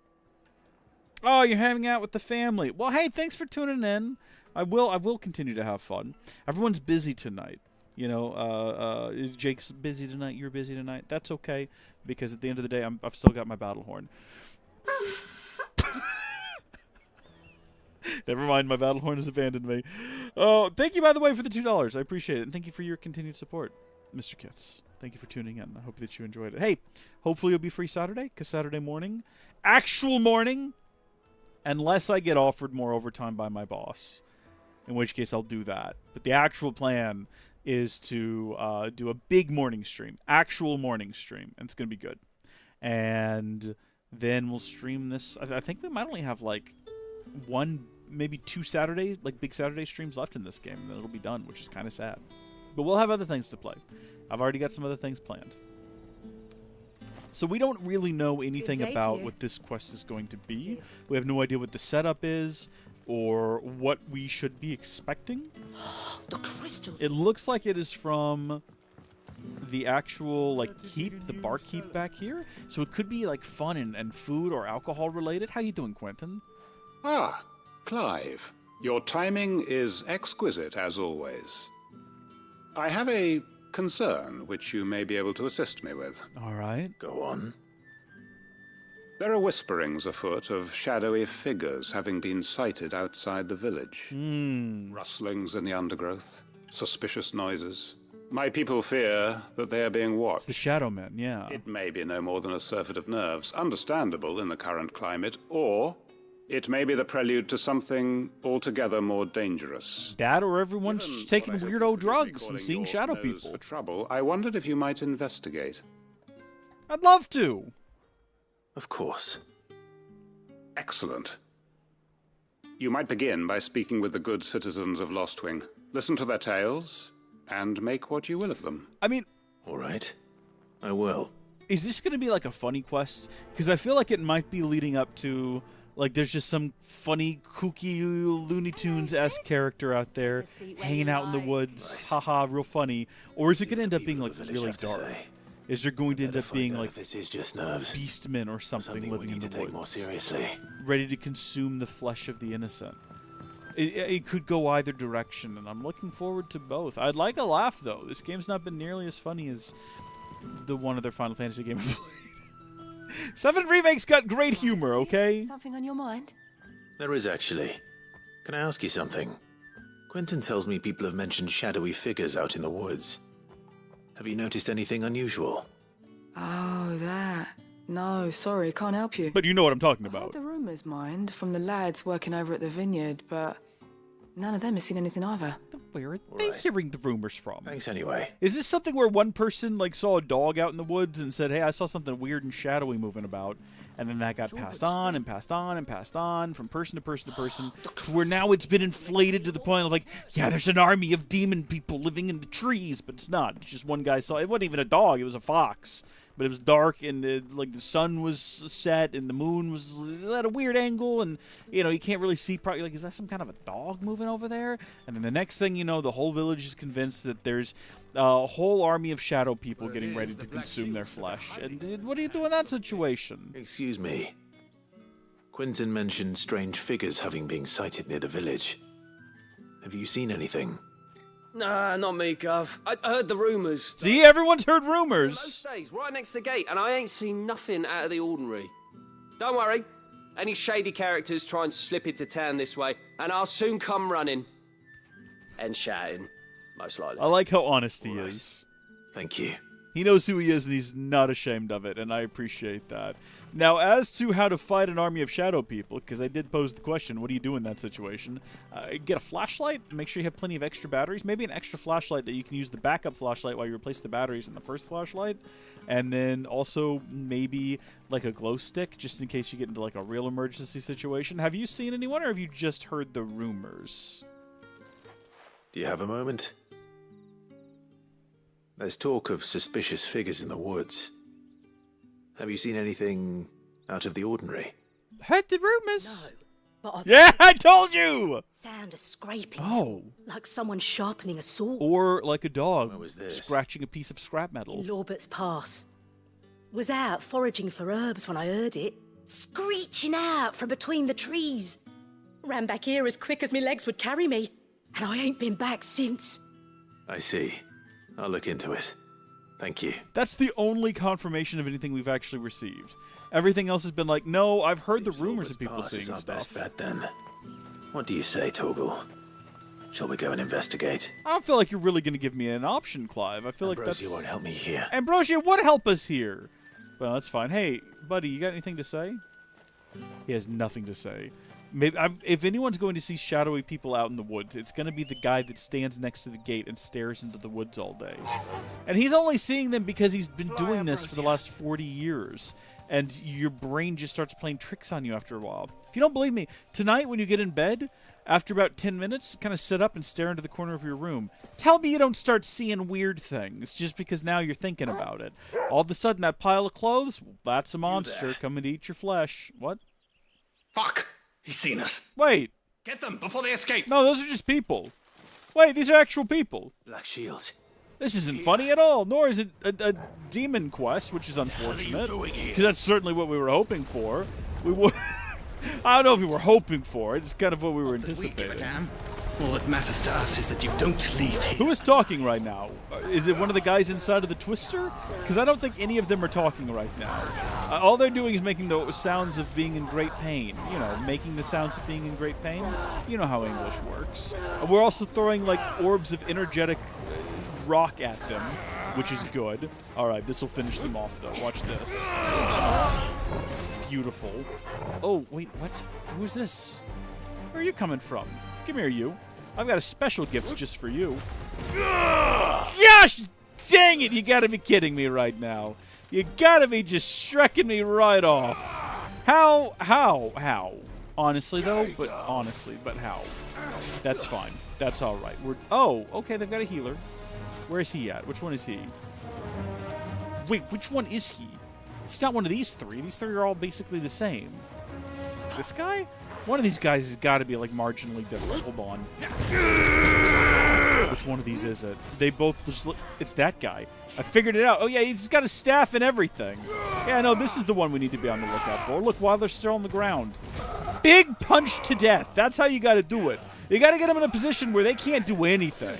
Oh, you're hanging out with the family. Well, hey, thanks for tuning in. I will continue to have fun. Everyone's busy tonight. You know, Jake's busy tonight, you're busy tonight. That's okay, because at the end of the day, I've still got my battle horn. Never mind, my battle horn has abandoned me. Oh, thank you, by the way, for the $2. I appreciate it. And thank you for your continued support, Mr. Kits. Thank you for tuning in. I hope that you enjoyed it. Hey, hopefully you'll be free Saturday, because Saturday morning, actual morning, unless I get offered more overtime by my boss, in which case I'll do that. But the actual plan is to do a big morning stream, actual morning stream, and it's going to be good. And then we'll stream this. I think we might only have like one, maybe two Saturdays, like big Saturday streams left in this game, and then it'll be done, which is kind of sad. But we'll have other things to play. I've already got some other things planned. So we don't really know anything about what this quest is going to be. We have no idea what the setup is or what we should be expecting. The crystals. It looks like it is from the actual keep, the barkeep back here. So it could be like fun and food or alcohol related. How you doing, Quentin? Ah, Clive. Your timing is exquisite, as always. I have a concern which you may be able to assist me with. All right. Go on. There are whisperings afoot of shadowy figures having been sighted outside the village. Rustlings in the undergrowth, suspicious noises. My people fear that they are being watched. It's the Shadow Men, yeah. It may be no more than a surfeit of nerves, understandable in the current climate, or it may be the prelude to something altogether more dangerous. That or everyone's taking weirdo drugs and seeing shadow people. For trouble, I wondered if you might investigate. I'd love to. Of course. Excellent. You might begin by speaking with the good citizens of Lostwing. Listen to their tales, and make what you will of them. I mean... All right. I will. Is this going to be like a funny quest? Because I feel like it might be leading up to... Like, there's just some funny, kooky, Looney Tunes-esque character out there hanging out in the woods. Haha, real funny. Or is it going to end up being, like, really dark? Is there going to end up being, like, this is just nerves. Beastmen or something living in the woods? Take more seriously. Ready to consume the flesh of the innocent. It could go either direction, and I'm looking forward to both. I'd like a laugh, though. This game's not been nearly as funny as the one other Final Fantasy game I've played. 7 Remake's got great humor, okay? Something on your mind? There is, actually. Can I ask you something? Quentin tells me people have mentioned shadowy figures out in the woods. Have you noticed anything unusual? Oh, that. No, sorry, can't help you. But you know what I'm talking I about. heard the rumours, mind, from the lads working over at the vineyard, but none of them has seen anything either. Where are they hearing the rumors from? Thanks anyway. Is this something where one person saw a dog out in the woods and said, hey, I saw something weird and shadowy moving about, and then that got passed on and passed on and passed on from person to person to person, to where now it's been inflated to the point of yeah, there's an army of demon people living in the trees, but it's not. It's just one guy saw it. Wasn't even a dog, it was a fox. but it was dark, and the sun was set, and the moon was at a weird angle, and you can't really see. Probably like, is that some kind of a dog moving over there? And then the next thing you know, the whole village is convinced that there's a whole army of shadow people getting ready to consume their flesh. And what do you do in that situation? Excuse me. Quentin mentioned strange figures having been sighted near the village. Have you seen anything? Nah, not me, Gov. I heard the rumours. See, everyone's heard rumors. Most days, right next to the gate, and I ain't seen nothing out of the ordinary. Don't worry. Any shady characters try and slip into town this way, and I'll soon come running. And shouting, most likely. I like how honest he is. Thank you. He knows who he is, and he's not ashamed of it, and I appreciate that. Now, as to how to fight an army of shadow people, because I did pose the question, what do you do in that situation? Get a flashlight, make sure you have plenty of extra batteries, maybe an extra flashlight that you can use the backup flashlight while you replace the batteries in the first flashlight, and then also maybe like a glow stick, just in case you get into like a real emergency situation. Have you seen anyone, or have you just heard the rumors? Do you have a moment? There's talk of suspicious figures in the woods. Have you seen anything out of the ordinary? Heard the rumors. No, but I've Yeah, I told you! sound of scraping. Oh. Like someone sharpening a sword. Or like a dog What was this? scratching a piece of scrap metal. In Lorbert's Pass. Was out foraging for herbs when I heard it. Screeching out from between the trees. Ran back here as quick as my legs would carry me. And I ain't been back since. I see. I'll look into it. Thank you. That's the only confirmation of anything we've actually received. Everything else has been like, no, I've heard the rumors of people Pass seeing is our stuff. best bet then. What do you say, Torgal? Shall we go and investigate? I don't feel like you're really going to give me an option, Clive. I feel like Ambrosia that's... won't help me here. Ambrosia would help us here. Well, that's fine. Hey, buddy, you got anything to say? He has nothing to say. Maybe if anyone's going to see shadowy people out in the woods, it's going to be the guy that stands next to the gate and stares into the woods all day. And he's only seeing them because he's been doing this for the last 40 years. And your brain just starts playing tricks on you after a while. If you don't believe me, tonight when you get in bed, after about 10 minutes, kind of sit up and stare into the corner of your room. Tell me you don't start seeing weird things just because now you're thinking about it. All of a sudden, that pile of clothes, that's a monster coming to eat your flesh. What? Fuck! He's seen us. Wait. Get them before they escape. No, those are just people. Wait, these are actual people. Black Shields. This isn't funny at all, nor is it a demon quest, which is unfortunate. Because that's certainly what we were hoping for. I don't know if we were hoping for it. It's kind of what we were anticipating. All that matters to us is that you don't leave here. Who is talking right now? Is it one of the guys inside of the Twister? Because I don't think any of them are talking right now. All they're doing is making the sounds of being in great pain. You know, making the sounds of being in great pain. You know how English works. And we're also throwing, like, orbs of energetic rock at them, which is good. All right, this will finish them off, though. Watch this. Beautiful. Oh, wait, what? Who's this? Where are you coming from? Come here, you. I've got a special gift just for you. Gosh! Dang it! You gotta be kidding me right now. You gotta be just striking me right off. How? Honestly, though, but how? That's fine. That's all right. Oh, okay, they've got a healer. Where is he at? Which one is he? Wait, which one is he? He's not one of these three. These three are all basically the same. Is it this guy? One of these guys has got to be, like, marginally different. Hold on. Which one of these is it? They both just look... It's that guy. I figured it out. Oh, yeah, he's got a staff and everything. Yeah, no, this is the one we need to be on the lookout for. Look, while they're still on the ground. Big punch to death. That's how you got to do it. You got to get them in a position where they can't do anything.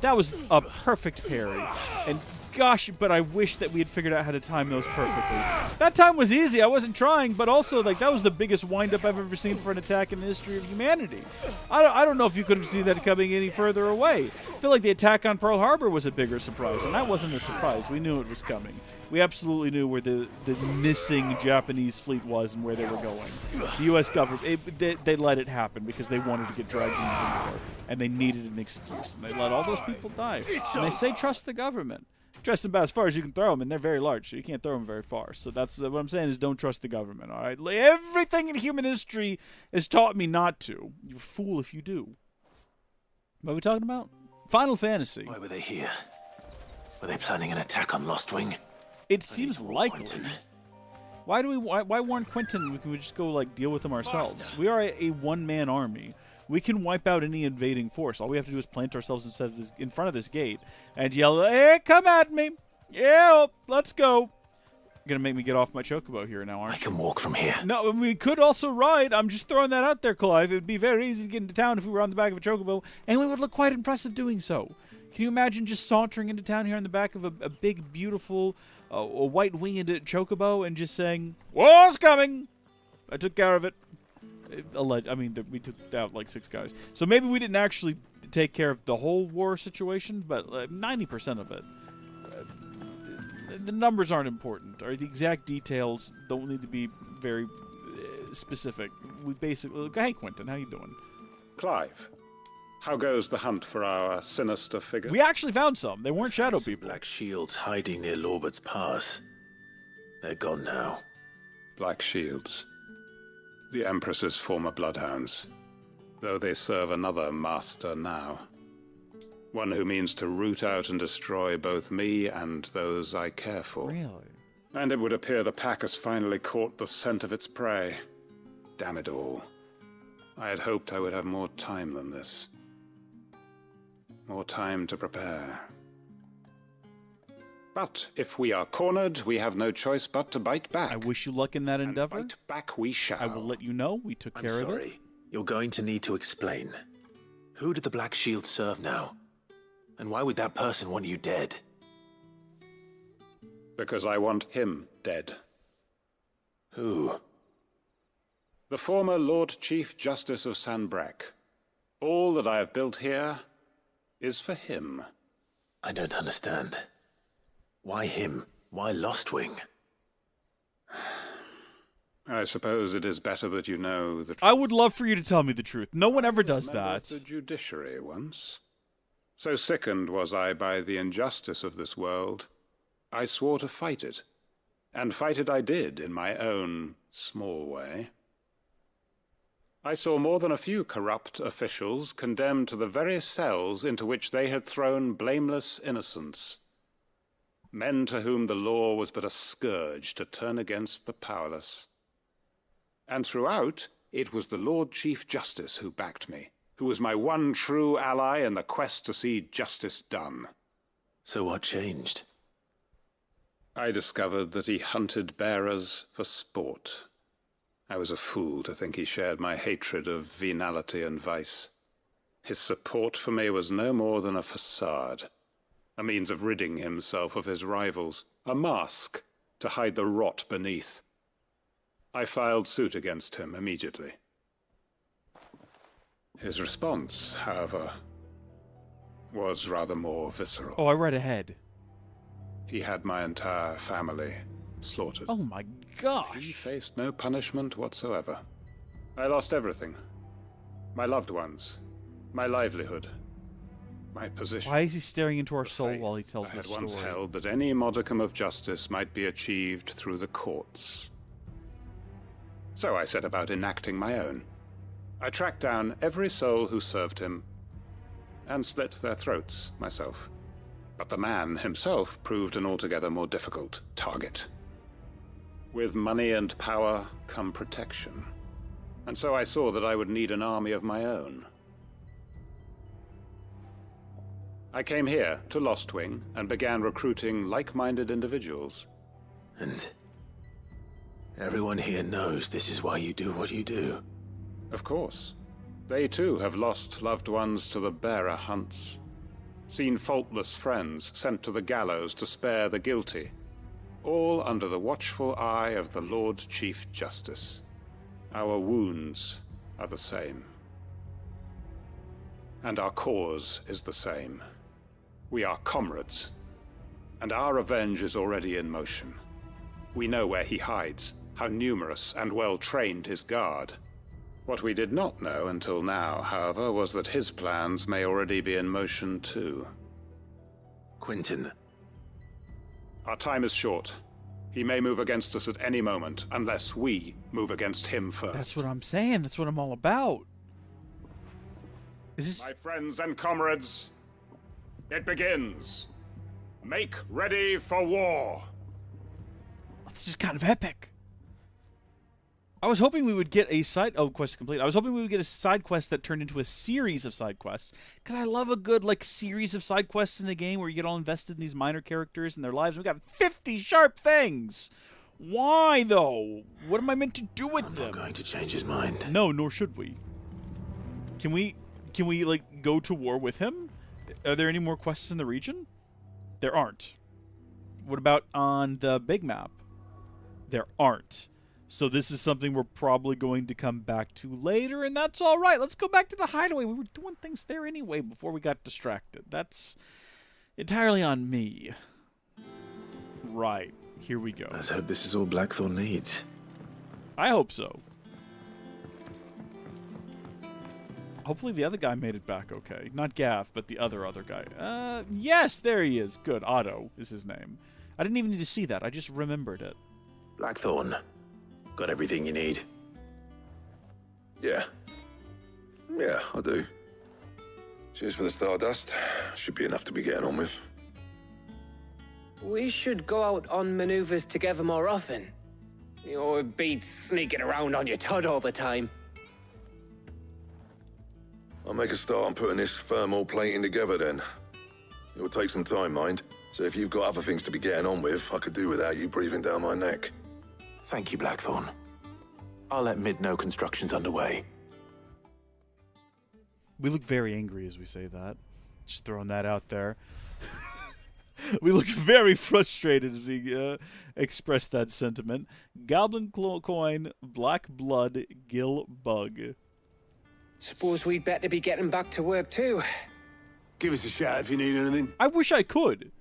That was a perfect parry. And... gosh, but I wish that we had figured out how to time those perfectly. That time was easy. I wasn't trying, but also, like, that was the biggest wind-up I've ever seen for an attack in the history of humanity. I don't know if you could have seen that coming any further away. I feel like the attack on Pearl Harbor was a bigger surprise, and that wasn't a surprise. We knew it was coming. We absolutely knew where the missing Japanese fleet was and where they were going. The U.S. government, they let it happen because they wanted to get dragged into the war, and they needed an excuse, and they let all those people die. And they say trust the government. Trust them about as far as you can throw them, and they're very large, so you can't throw them very far. So that's what I'm saying is don't trust the government, all right? Everything in human history has taught me not to. You're a fool if you do. What are we talking about? Final Fantasy. Why were they here? Were they planning an attack on Lost Wing? It seems likely. Why warn Quentin? We can just go like deal with them ourselves. We are a one-man army. We can wipe out any invading force. All we have to do is plant ourselves in front of this gate and yell, "Hey, come at me! Yeah, let's go!" You're gonna make me get off my chocobo here now, aren't you? I can walk from here. No, we could also ride. I'm just throwing that out there, Clive. It would be very easy to get into town if we were on the back of a chocobo, and we would look quite impressive doing so. Can you imagine just sauntering into town here on the back of a big, beautiful, a white-winged chocobo and just saying, "War's coming! I took care of it." I mean, we took out like 6 guys. So maybe we didn't actually take care of the whole war situation, but 90% of it. The numbers aren't important, or the exact details don't need to be very specific. We basically... Hey, Quentin, how you doing? Clive, how goes the hunt for our sinister figure? We actually found some. They weren't shadow people. Black shields hiding near Lorbert's Pass. They're gone now. Black shields. The Empress's former bloodhounds, though they serve another master now. One who means to root out and destroy both me and those I care for. Really? And it would appear the pack has finally caught the scent of its prey. Damn it all. I had hoped I would have more time than this. More time to prepare. But if we are cornered, we have no choice but to bite back. I wish you luck in that endeavor. Bite back we shall. I will let you know. We took care of it. Sorry. You're going to need to explain. Who did the Black Shield serve now? And why would that person want you dead? Because I want him dead. Who? The former Lord Chief Justice of Sanbreque. All that I have built here is for him. I don't understand. Why him? Why Lostwing? I suppose it is better that you know the truth. I would love for you to tell me the truth. No one ever does member that. of the judiciary once. So sickened was I by the injustice of this world, I swore to fight it. And fight it I did in my own small way. I saw more than a few corrupt officials condemned to the very cells into which they had thrown blameless innocents. Men to whom the law was but a scourge to turn against the powerless. And throughout, it was the Lord Chief Justice who backed me, who was my one true ally in the quest to see justice done. So what changed? I discovered that he hunted bearers for sport. I was a fool to think he shared my hatred of venality and vice. His support for me was no more than a facade. A means of ridding himself of his rivals, a mask to hide the rot beneath. I filed suit against him immediately. His response, however, was rather more visceral. Oh, I read ahead. He had my entire family slaughtered. Oh my gosh. He faced no punishment whatsoever. I lost everything. My loved ones, my livelihood, my position. Why is he staring into our soul while he tells I this had once story? held that any modicum of justice might be achieved through the courts. So I set about enacting my own. I tracked down every soul who served him and slit their throats myself. But the man himself proved an altogether more difficult target. With money and power come protection. And so I saw that I would need an army of my own. I came here to Lostwing and began recruiting like-minded individuals. And everyone here knows this is why you do what you do. Of course. They too have lost loved ones to the bearer hunts. Seen faultless friends sent to the gallows to spare the guilty. All under the watchful eye of the Lord Chief Justice. Our wounds are the same. And our cause is the same. We are comrades. And our revenge is already in motion. We know where he hides, how numerous and well-trained his guard. What we did not know until now, however, was that his plans may already be in motion too. Quentin. Our time is short. He may move against us at any moment, unless we move against him first. That's what I'm saying. That's what I'm all about. Is this... My friends and comrades, it begins. Make ready for war. It's just kind of epic. I was hoping we would get a side... Oh, quest complete. I was hoping we would get a side quest that turned into a series of side quests. Because I love a good, like, series of side quests in a game where you get all invested in these minor characters and their lives. We got 50 sharp things! Why, though? What am I meant to do with them? I'm not going to change his mind. No, nor should we. Can we, like, go to war with him? Are there any more quests in the region? There aren't. What about on the big map? There aren't. So this is something we're probably going to come back to later, and that's all right. Let's go back to the hideaway. We were doing things there anyway before we got distracted. That's entirely on me. Right. Here we go. Let's hope this is all Blackthorn needs. I hope so. Hopefully the other guy made it back okay. Not Gav, but the other guy. Yes, there he is. Good. Otto is his name. I didn't even need to see that. I just remembered it. Blackthorn, got everything you need? Yeah. Yeah, I do. Cheers for the Stardust. Should be enough to be getting on with. We should go out on maneuvers together more often. You know, it beats sneaking around on your Todd all the time. I'll make a start on putting this thermal plating together then. It will take some time, mind. So if you've got other things to be getting on with, I could do without you breathing down my neck. Thank you, Blackthorn. I'll let Mid know construction's underway. We look very angry as we say that. Just throwing that out there. We look very frustrated as we express that sentiment. Goblin coin, black blood, gill bug. Suppose we'd better be getting back to work too. Give us a shout if you need anything. I wish I could.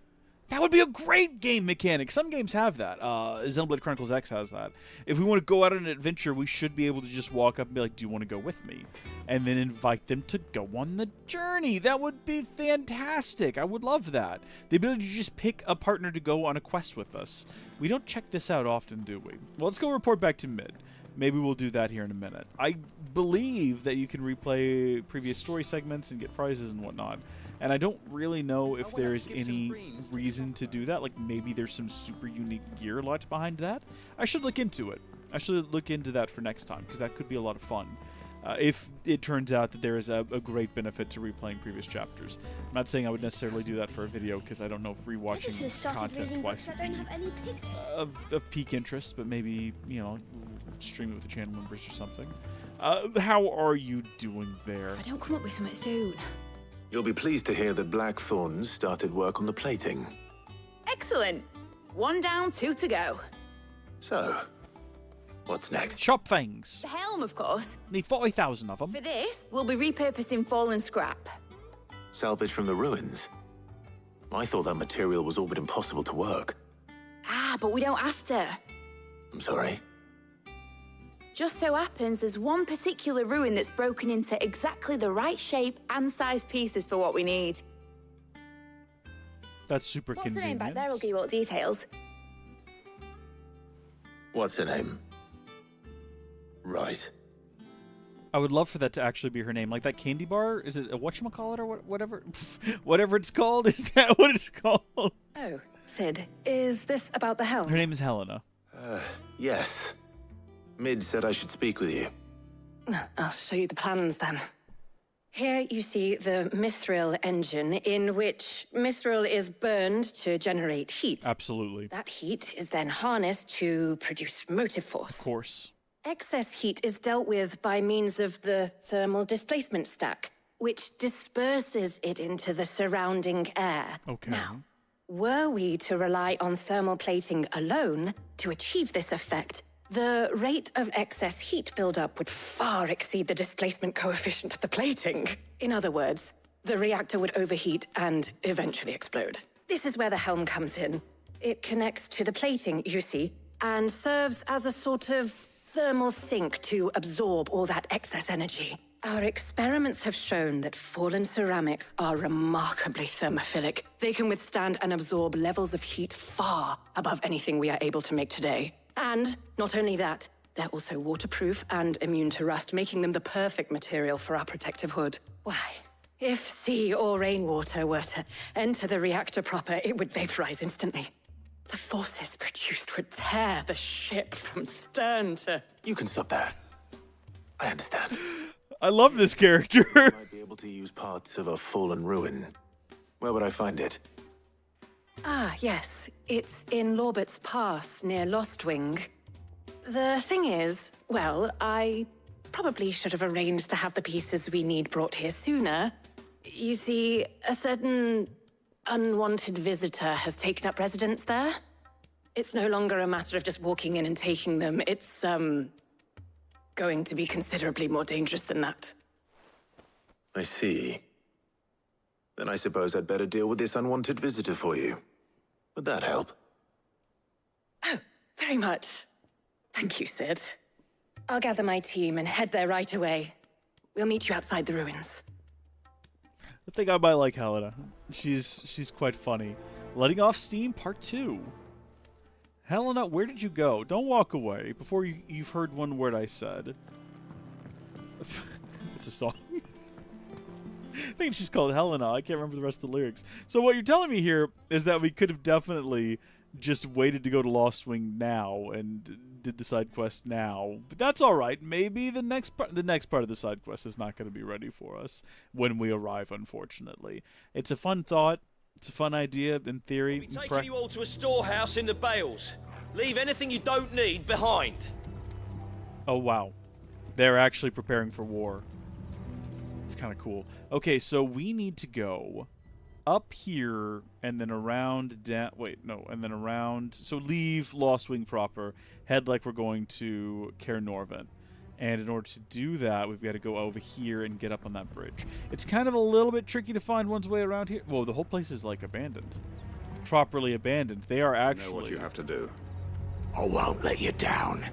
That would be a great game mechanic. Some games have that. Xenoblade Chronicles X has that. If we want to go out on an adventure, we should be able to just walk up and be like, do you want to go with me? And then invite them to go on the journey. That would be fantastic. I would love that. The ability to just pick a partner to go on a quest with us. We don't check this out often, do we? Well, let's go report back to Mid. Maybe we'll do that here in a minute. I believe that you can replay previous story segments and get prizes and whatnot. And I don't really know if there's any reason to do that. Like, maybe there's some super unique gear locked behind that. I should look into it. I should look into that for next time, because that could be a lot of fun. If it turns out that there is a great benefit to replaying previous chapters. I'm not saying I would necessarily do that for a video, because I don't know if rewatching content twice would be of peak interest, but maybe, you know, stream it with the channel members or something. How are you doing there? If I don't come up with something soon. You'll be pleased to hear that Blackthorn started work on the plating. Excellent. 1 down, 2 to go. So, what's next? Shop things. The helm, of course. Need 40,000 of them. For this, we'll be repurposing fallen scrap. Salvage from the ruins? I thought that material was all but impossible to work. Ah, but we don't have to. I'm sorry? Just so happens there's one particular ruin that's broken into exactly the right shape and size pieces for what we need. That's super What's convenient. the name back there? I'll give you all the details. What's her name? Right. I would love for that to actually be her name. Like that candy bar? Is it a whatchamacallit or whatever? Whatever it's called? Is that what it's called? Oh, Sid, is this about the helm? Her name is Helena. Yes. Mid said I should speak with you. I'll show you the plans then. Here you see the mithril engine, in which mithril is burned to generate heat. Absolutely. That heat is then harnessed to produce motive force. Of course. Excess heat is dealt with by means of the thermal displacement stack, which disperses it into the surrounding air. Okay. Now, were we to rely on thermal plating alone to achieve this effect, the rate of excess heat buildup would far exceed the displacement coefficient of the plating. In other words, the reactor would overheat and eventually explode. This is where the helm comes in. It connects to the plating, you see, and serves as a sort of thermal sink to absorb all that excess energy. Our experiments have shown that fallen ceramics are remarkably thermophilic. They can withstand and absorb levels of heat far above anything we are able to make today. And not only that, they're also waterproof and immune to rust, making them the perfect material for our protective hood. Why, if sea or rainwater were to enter the reactor proper, it would vaporize instantly. The forces produced would tear the ship from stern to... You can stop that. I understand. I love this character. Might be able to use parts of a fallen ruin. Where would I find it? Ah, yes. It's in Lorbert's Pass, near Lostwing. The thing is, well, I probably should have arranged to have the pieces we need brought here sooner. You see, a certain unwanted visitor has taken up residence there. It's no longer a matter of just walking in and taking them. It's, going to be considerably more dangerous than that. I see. Then I suppose I'd better deal with this unwanted visitor for you. Would that help? Oh, very much. Thank you, Sid. I'll gather my team and head there right away. We'll meet you outside the ruins. I think I might like Helena. She's quite funny. Letting off steam, part 2. Helena, where did you go? Don't walk away before you've heard one word I said. It's a song. I think she's called Helena. I can't remember the rest of the lyrics. So what you're telling me here is that we could have definitely just waited to go to Lost Wing now and did the side quest now. But that's all right. Maybe the next part of the side quest is not going to be ready for us when we arrive, unfortunately. It's a fun thought. It's a fun idea in theory. We'll be taking you all to a storehouse in the Bales. Leave anything you don't need behind. Oh, wow. They're actually preparing for war. It's kind of cool. Okay, so we need to go up here and then around down. Wait, no, and then around. So leave Lost Wing proper. Head like we're going to Caer Norvent. And in order to do that, we've got to go over here and get up on that bridge. It's kind of a little bit tricky to find one's way around here. Whoa, the whole place is like abandoned. Properly abandoned. They are actually... You know what you have to do. I won't let you down.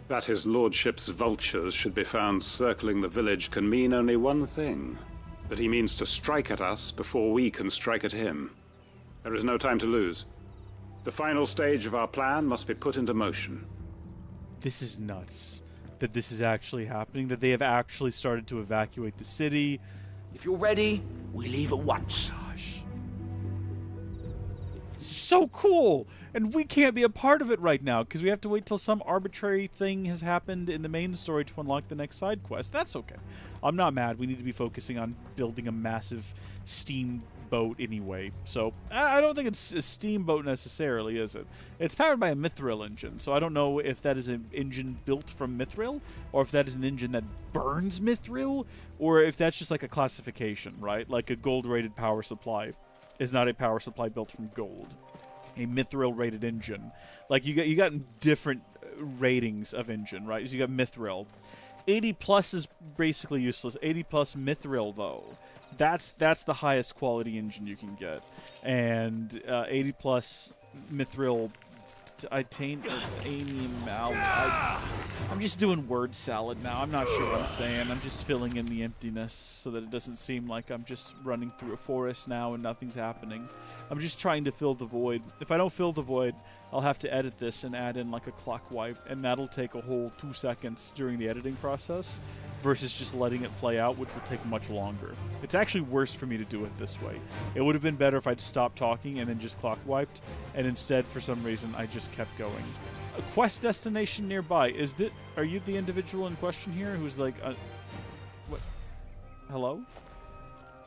That his lordship's vultures should be found circling the village can mean only one thing. That he means to strike at us before we can strike at him. There is no time to lose. The final stage of our plan must be put into motion. This is nuts. That this is actually happening. That they have actually started to evacuate the city. If you're ready, we leave at once. Gosh. It's so cool. And we can't be a part of it right now because we have to wait till some arbitrary thing has happened in the main story to unlock the next side quest. That's okay. I'm not mad. We need to be focusing on building a massive steamboat anyway. So I don't think it's a steamboat necessarily, is it? It's powered by a mithril engine. So I don't know if that is an engine built from mithril or if that is an engine that burns mithril or if that's just like a classification, right? Like a gold-rated power supply is not a power supply built from gold. A mithril-rated engine. Like, you got different ratings of engine, right? So you got mithril. 80 plus is basically useless. 80 plus mithril, though. That's the highest quality engine you can get. And 80 plus mithril titanium. I'm just doing word salad now. I'm not sure what I'm saying. I'm just filling in the emptiness so that it doesn't seem like I'm just running through a forest now and nothing's happening. I'm just trying to fill the void. If I don't fill the void, I'll have to edit this and add in like a clock wipe, and that'll take a whole 2 seconds during the editing process versus just letting it play out, which will take much longer. It's actually worse for me to do it this way. It would have been better if I'd stopped talking and then just clock wiped, and instead, for some reason, I just kept going. A quest destination nearby. Are you the individual in question here who's like, what? Hello?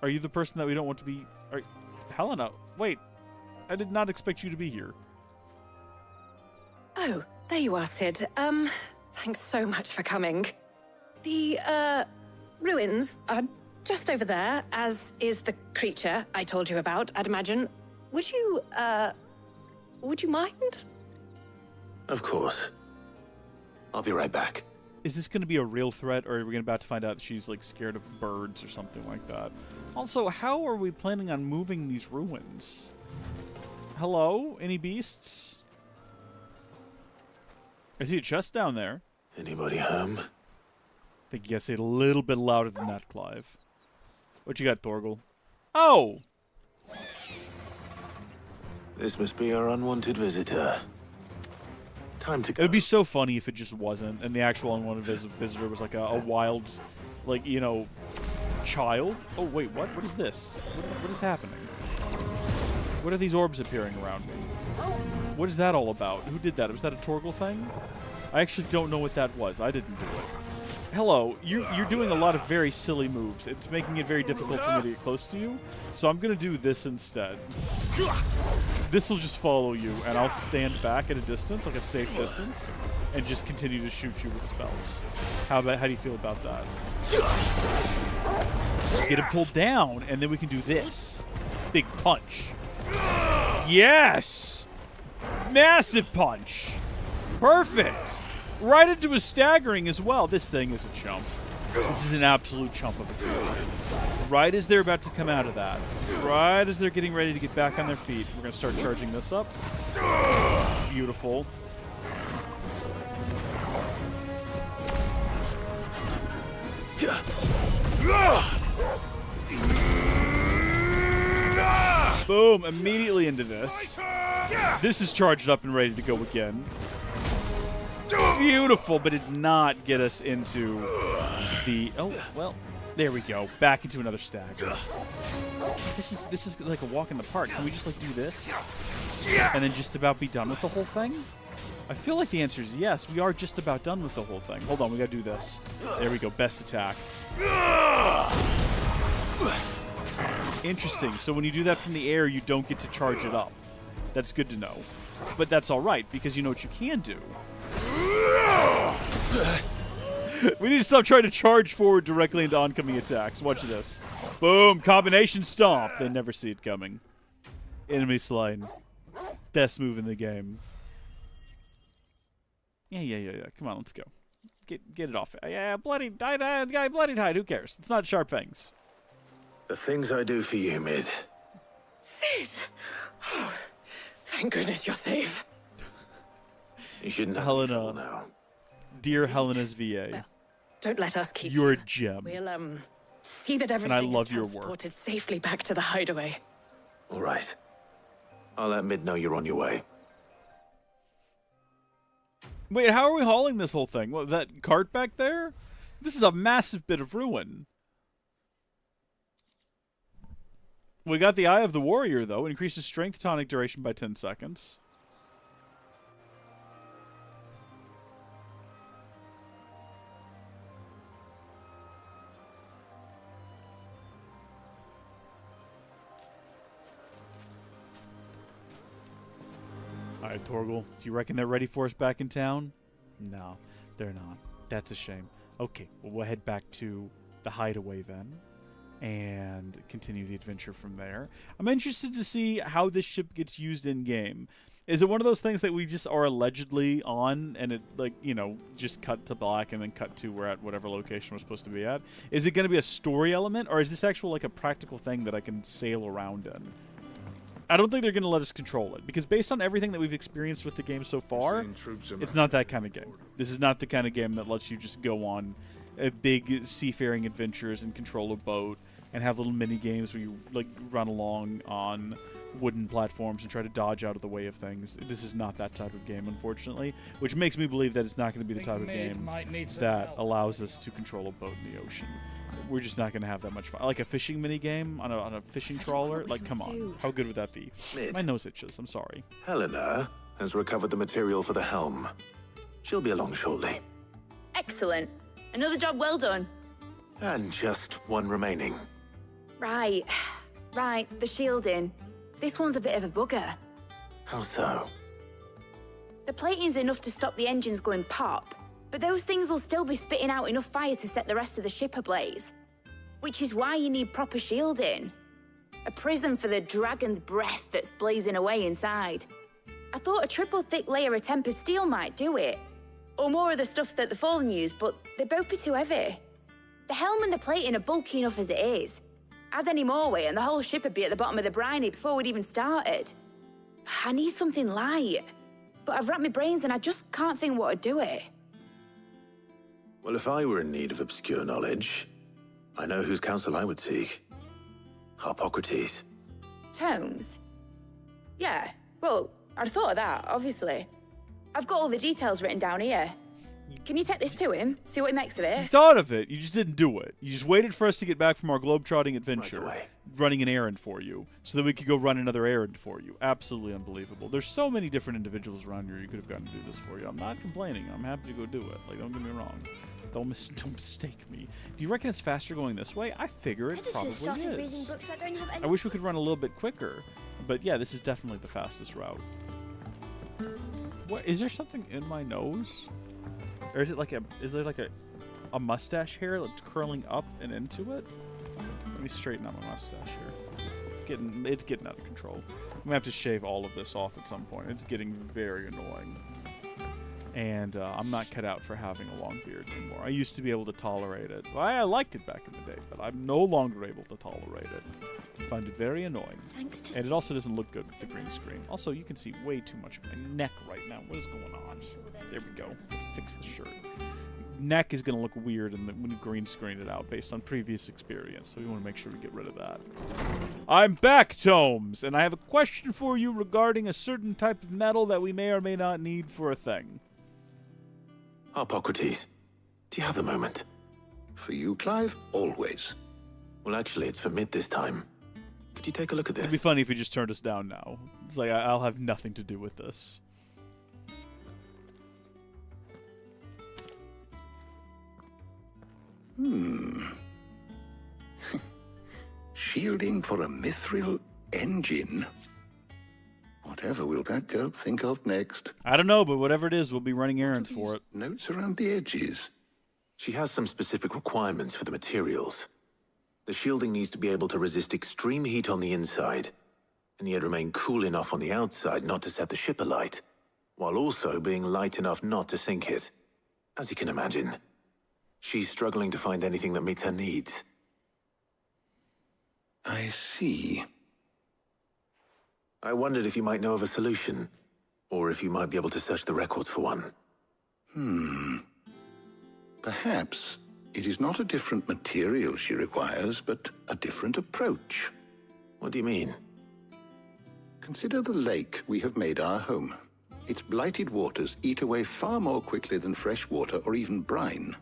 Are you the person that we don't want to be? Helena, wait. I did not expect you to be here. Oh, there you are, Sid. Thanks so much for coming. The, ruins are just over there, as is the creature I told you about, I'd imagine. Would you mind? Of course. I'll be right back. Is this going to be a real threat, or are we about to find out that she's, like, scared of birds or something like that? Also, how are we planning on moving these ruins? Hello? Any beasts? I see a chest down there. Anybody home? I think you gotta say it a little bit louder than that, Clive. What you got, Thorgal? Oh! This must be our unwanted visitor. Time to go. It would be so funny if it just wasn't, and the actual unwanted visitor was like a wild, like, you know, child. Oh, wait, what? What is this? What is happening? What are these orbs appearing around me? What is that all about? Who did that? Was that a Torgal thing? I actually don't know what that was. I didn't do it. Hello, you're doing a lot of very silly moves. It's making it very difficult for me to get close to you, so I'm going to do this instead. This will just follow you, and I'll stand back at a distance, like a safe distance, and just continue to shoot you with spells. How do you feel about that? Get it pulled down, and then we can do this. Big punch. Yes! Massive punch. Perfect. Right into a staggering as well. This thing is a chump. This is an absolute chump of a creature. Right as they're about to come out of that, right as they're getting ready to get back on their feet, we're going to start charging this up. Beautiful. Boom, immediately into this. This is charged up and ready to go again. Beautiful, but did not get us into the... Oh, well, there we go. Back into another stagger. This is like a walk in the park. Can we just, like, do this? And then just about be done with the whole thing? I feel like the answer is yes. We are just about done with the whole thing. Hold on, we gotta do this. There we go. Best attack. Interesting. So when you do that from the air, you don't get to charge it up. That's good to know. But that's all right, because you know what you can do. We need to stop trying to charge forward directly into oncoming attacks. Watch this. Boom. Combination stomp. They never see it coming. Enemy slain. Best move in the game. Yeah. Come on, let's go. Get it off. Yeah, bloody guy bloodied hide. Who cares? It's not sharp fangs. The things I do for you, Mid. Sid! Oh, thank goodness you're safe. You shouldn't have Helena. now. Dear Helena's VA. Well, don't let us keep You're a gem. We'll see that everything And I love is your work. transported safely back to the hideaway. All right. I'll let Mid know you're on your way. Wait, how are we hauling this whole thing? What, that cart back there? This is a massive bit of ruin. We got the Eye of the Warrior, though. Increases strength tonic duration by 10 seconds. Alright, Torgal, do you reckon they're ready for us back in town? No, they're not. That's a shame. Okay, well, we'll head back to the hideaway then, and continue the adventure from there. I'm interested to see how this ship gets used in-game. Is it one of those things that we just are allegedly on, and it, like, you know, just cut to black and then cut to we're at whatever location we're supposed to be at? Is it going to be a story element, or is this actual, like, a practical thing that I can sail around in? I don't think they're going to let us control it, because based on everything that we've experienced with the game so far, it's not that kind of game. This is not the kind of game that lets you just go on big seafaring adventures and control a boat and have little mini games where you like run along on wooden platforms and try to dodge out of the way of things. This is not that type of game, unfortunately, which makes me believe that it's not going to be the type of game that allows us to control a boat in the ocean. We're just not going to have that much fun. Like a fishing mini game on a fishing trawler? Like, come on. How good would that be? Mid. My nose itches. I'm sorry. Helena has recovered the material for the helm. She'll be along shortly. Excellent. Another job well done. And just one remaining. Right, the shielding. This one's a bit of a bugger. How so? The plating's enough to stop the engines going pop, but those things will still be spitting out enough fire to set the rest of the ship ablaze. Which is why you need proper shielding. A prism for the dragon's breath that's blazing away inside. I thought a triple thick layer of tempered steel might do it. Or more of the stuff that the Fallen use, but they'd both be too heavy. The helm and the plating are bulky enough as it is. Add any more weight and the whole ship would be at the bottom of the briny before we'd even started. I need something light. But I've racked my brains and I just can't think what would do it. Well, if I were in need of obscure knowledge, I know whose counsel I would seek. Harpocrates. Tomes? Yeah, well, I'd thought of that, obviously. I've got all the details written down here. Can you take this to him? See what he makes of You it? thought of it. You just didn't do it. You just waited for us to get back from our globetrotting adventure, running an errand for you, so that we could go run another errand for you. Absolutely unbelievable. There's so many different individuals around here you could have gotten to do this for you. I'm not complaining. I'm happy to go do it. Like, don't get me wrong. Don't mistake me. Do you reckon it's faster going this way? I figure it probably started reading is. books that don't have any. I wish we could run a little bit quicker, but yeah, this is definitely the fastest route. What is there something in my nose? Or is there like a mustache hair that's curling up and into it? Let me straighten out my mustache here. It's getting out of control. I'm gonna have to shave all of this off at some point. It's getting very annoying. And I'm not cut out for having a long beard anymore. I used to be able to tolerate it. Well, I liked it back in the day, but I'm no longer able to tolerate it. I find it very annoying. And it also doesn't look good with the green screen. Also, you can see way too much of my neck right now. What is going on? There we go. Fix the shirt. Neck is going to look weird when you green screen it out based on previous experience, so we want to make sure we get rid of that. I'm back, Tomes, and I have a question for you regarding a certain type of metal that we may or may not need for a thing. Hippocrates, do you have a moment? For you, Clive? Always. Well, actually, it's for mid this time. Could you take a look at this? It'd be funny if you just turned us down now. It's like, I'll have nothing to do with this. Shielding for a mithril engine. Whatever will that girl think of next? I don't know, but whatever it is, we'll be running errands for it. Notes around the edges. She has some specific requirements for the materials. The shielding needs to be able to resist extreme heat on the inside, and yet remain cool enough on the outside not to set the ship alight, while also being light enough not to sink it. As you can imagine, she's struggling to find anything that meets her needs. I see. I wondered if you might know of a solution, or if you might be able to search the records for one. Perhaps it is not a different material she requires, but a different approach. What do you mean? Consider the lake we have made our home. Its blighted waters eat away far more quickly than fresh water or even brine,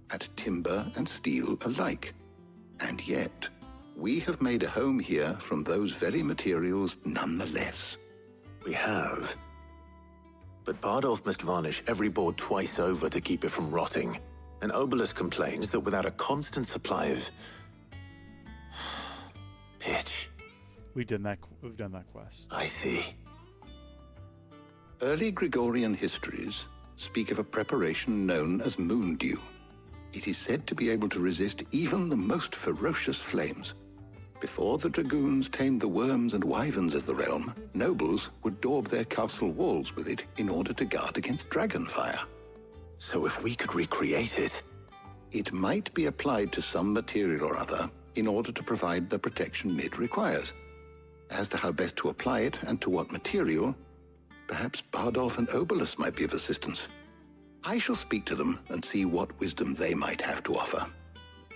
at timber and steel alike. And yet, we have made a home here from those very materials nonetheless. We have. But Bardolph must varnish every board twice over to keep it from rotting. And Obelus complains that without a constant supply of pitch. We've done that quest. I see. Early Gregorian histories speak of a preparation known as moondew. It is said to be able to resist even the most ferocious flames. Before the dragoons tamed the worms and wyverns of the realm, nobles would daub their castle walls with it in order to guard against dragonfire. So if we could recreate it... It might be applied to some material or other in order to provide the protection Mid requires. As to how best to apply it and to what material, perhaps Bardolph and Obelus might be of assistance. I shall speak to them and see what wisdom they might have to offer.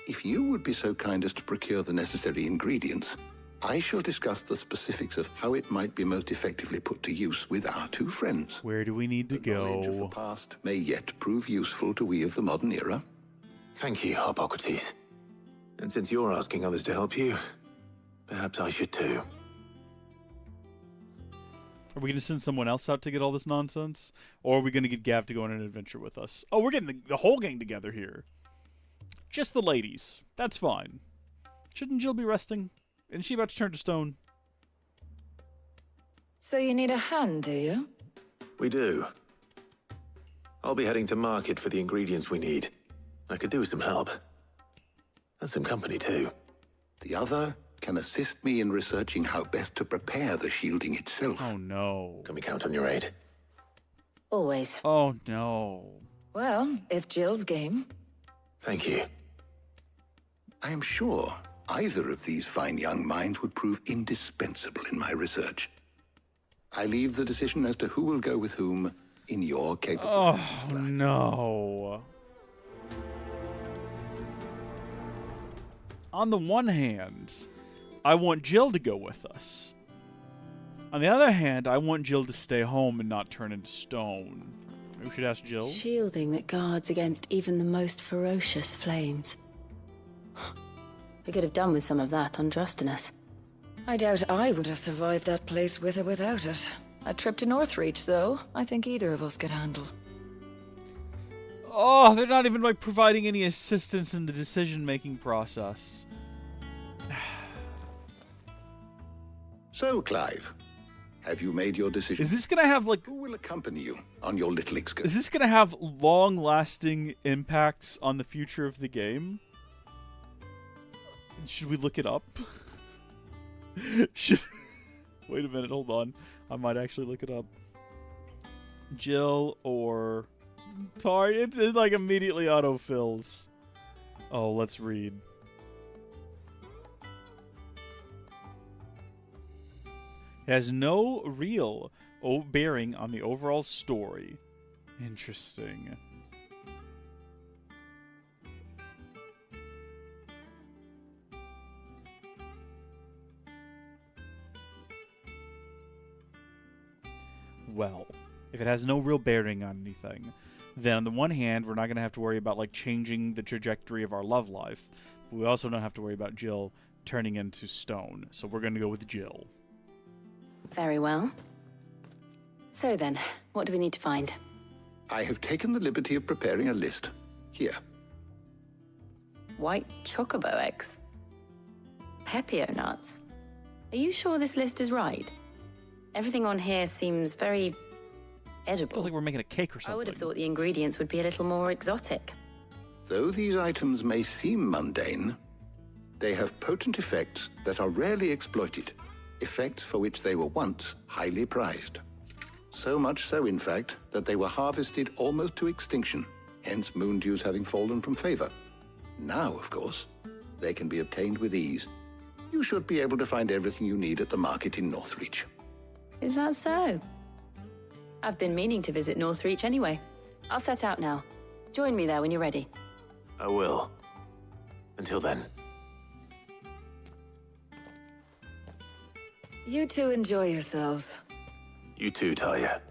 If you would be so kind as to procure the necessary ingredients, I shall discuss the specifics of how it might be most effectively put to use with our two friends. Where do we need to go? The knowledge of the past may yet prove useful to we of the modern era. Thank you, Hippocrates. And since you're asking others to help you, perhaps I should too. Are we going to send someone else out to get all this nonsense? Or are we going to get Gav to go on an adventure with us? Oh, we're getting the whole gang together here. Just the ladies. That's fine. Shouldn't Jill be resting? Isn't she about to turn to stone? So you need a hand, do you? We do. I'll be heading to market for the ingredients we need. I could do with some help. And some company, too. The other can assist me in researching how best to prepare the shielding itself. Oh, no. Can we count on your aid? Always. Oh, no. Well, if Jill's game. Thank you. I am sure either of these fine young minds would prove indispensable in my research. I leave the decision as to who will go with whom in your capable Oh, no. On the one hand, I want Jill to go with us. On the other hand, I want Jill to stay home and not turn into stone. Maybe we should ask Jill. Shielding that guards against even the most ferocious flames. We could have done with some of that on Drustinus. I doubt I would have survived that place with or without it. A trip to Northreach, though, I think either of us could handle. Oh, they're not even like providing any assistance in the decision-making process. So, Clive, have you made your decision? Is this gonna have like... Who will accompany you on your little excursion? Is this gonna have long-lasting impacts on the future of the game? Should we look it up? Wait a minute, hold on. I might actually look it up. Jill or Tar? It like immediately autofills. Oh, let's read. It has no real bearing on the overall story. Interesting. Well, if it has no real bearing on anything, then on the one hand, we're not going to have to worry about like changing the trajectory of our love life. But we also don't have to worry about Jill turning into stone. So we're going to go with Jill. Very well. So then, what do we need to find? I have taken the liberty of preparing a list. Here. White chocobo eggs. Pepio nuts. Are you sure this list is right? Everything on here seems very edible. Feels like we're making a cake or something. I would have thought the ingredients would be a little more exotic. Though these items may seem mundane, they have potent effects that are rarely exploited, effects for which they were once highly prized. So much so, in fact, that they were harvested almost to extinction, hence moon dews having fallen from favor. Now, of course, they can be obtained with ease. You should be able to find everything you need at the market in Northreach. Is that so? I've been meaning to visit Northreach anyway. I'll set out now. Join me there when you're ready. I will. Until then. You two enjoy yourselves. You too, Talia.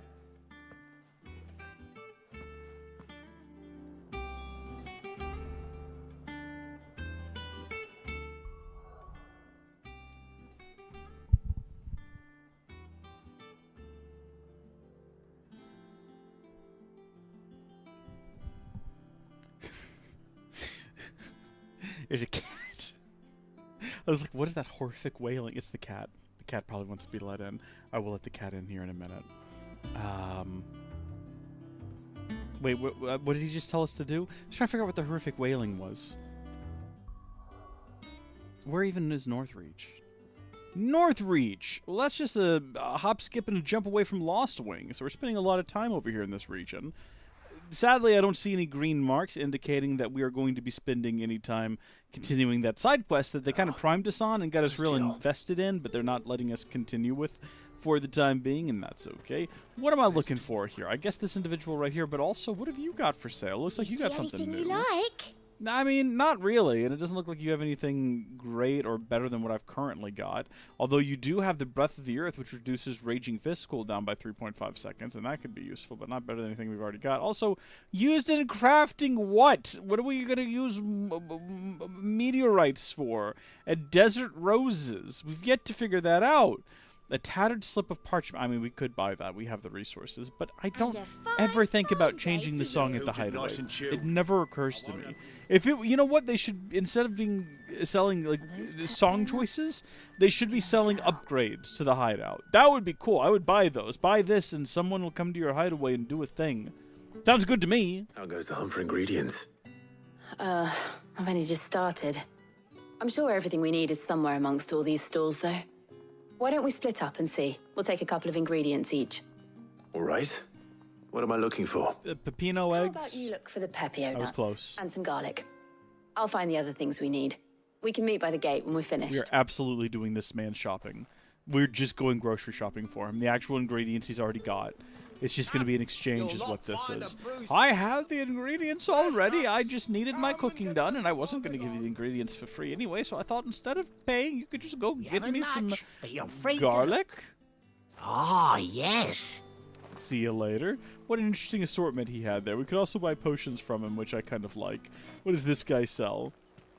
There's a cat. I was like, what is that horrific wailing? It's the cat. The cat probably wants to be let in. I will let the cat in here in a minute. Wait, what did he just tell us to do? I was trying to figure out what the horrific wailing was. Where even is Northreach? Northreach! Well, that's just a hop, skip, and a jump away from Lost Wing, so we're spending a lot of time over here in this region. Sadly, I don't see any green marks indicating that we are going to be spending any time continuing that side quest that they kind of primed us on and got us real invested in, but they're not letting us continue with for the time being, and that's okay. What am I looking for here? I guess this individual right here, but also, what have you got for sale? Looks like you got something new. You like? I mean, not really, and it doesn't look like you have anything great or better than what I've currently got. Although you do have the Breath of the Earth, which reduces Raging Fist cooldown by 3.5 seconds, and that could be useful, but not better than anything we've already got. Also, used in crafting what? What are we going to use meteorites for? And desert roses. We've yet to figure that out. A tattered slip of parchment. I mean, we could buy that. We have the resources. But I don't ever think about changing the song at the hideaway. It never occurs to me. If it, you know what? They should, instead of being selling like song choices, they should be selling upgrades to the hideout. That would be cool. I would buy those. Buy this, and someone will come to your hideaway and do a thing. Sounds good to me. How goes the hunt for ingredients? I've only just started. I'm sure everything we need is somewhere amongst all these stalls, though. Why don't we split up and see? We'll take a couple of ingredients each. All right. What am I looking for? Pepino eggs. How about you look for the pepio nuts? I was close. And some garlic. I'll find the other things we need. We can meet by the gate when we're finished. We are absolutely doing this man's shopping. We're just going grocery shopping for him. The actual ingredients he's already got. It's just going to be an exchange is what this is. I have the ingredients already. I just needed my cooking done, and I wasn't going to give you the ingredients for free anyway, so I thought instead of paying, you could just go give me some garlic. Ah, yes. See you later. What an interesting assortment he had there. We could also buy potions from him, which I kind of like. What does this guy sell?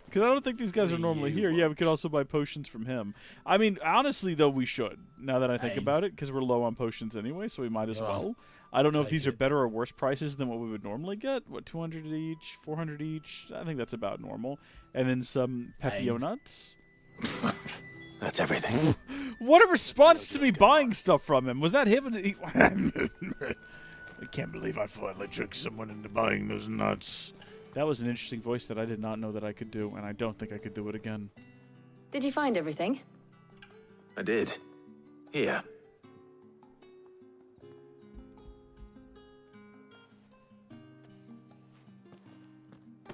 Because I don't think these guys are normally here. Yeah, we could also buy potions from him. I mean, honestly, though, we should, now that I think about it, because we're low on potions anyway, so we might as well. I don't know if these are better or worse prices than what we would normally get. What, 200 each, 400 each? I think that's about normal. And then some Pepio nuts. That's everything. What a response to me buying stuff from him. Was that him? I can't believe I finally tricked someone into buying those nuts. That was an interesting voice that I did not know that I could do, and I don't think I could do it again. Did you find everything? I did. Here.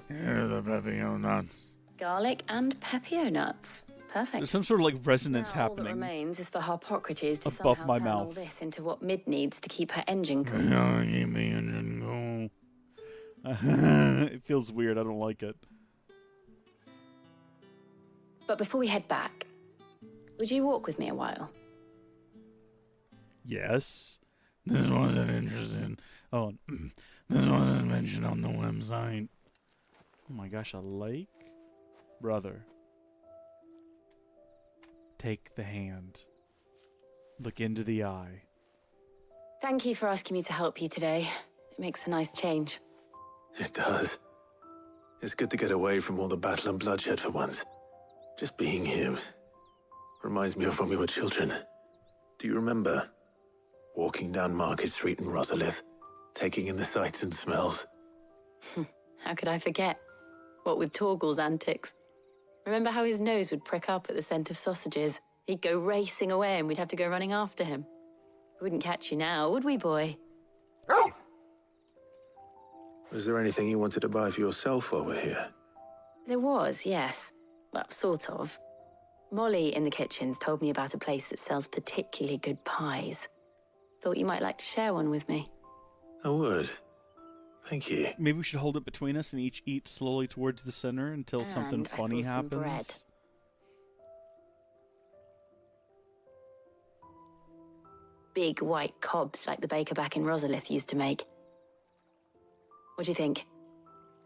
Here are the Pepio nuts. Garlic and Pepio nuts. Perfect. There's some sort of like resonance All that happening remains is for Harpocrates to above somehow my turn all mouth. this into what Mid needs to keep her engine cool. Keep the engine going. It feels weird. I don't like it. But before we head back, would you walk with me a while? Yes. This wasn't interesting. Oh, This wasn't mentioned on the website. oh my gosh, a lake? Brother. Take the hand. Look into the eye. Thank you for asking me to help you today. It makes a nice change. It does. It's good to get away from all the battle and bloodshed for once. Just being here reminds me of when we were children. Do you remember walking down Market Street in Rosalith, taking in the sights and smells? How could I forget? What with Torgal's antics. Remember how his nose would prick up at the scent of sausages? He'd go racing away and we'd have to go running after him. We wouldn't catch you now, would we, boy? Was there anything you wanted to buy for yourself while we're here? There was, yes. Well, sort of. Molly in the kitchens told me about a place that sells particularly good pies. Thought you might like to share one with me. I would. Thank you. Maybe we should hold it between us and each eat slowly towards the center until something And I funny saw some bread. happens. Big white cobs like the baker back in Rosalith used to make. What do you think?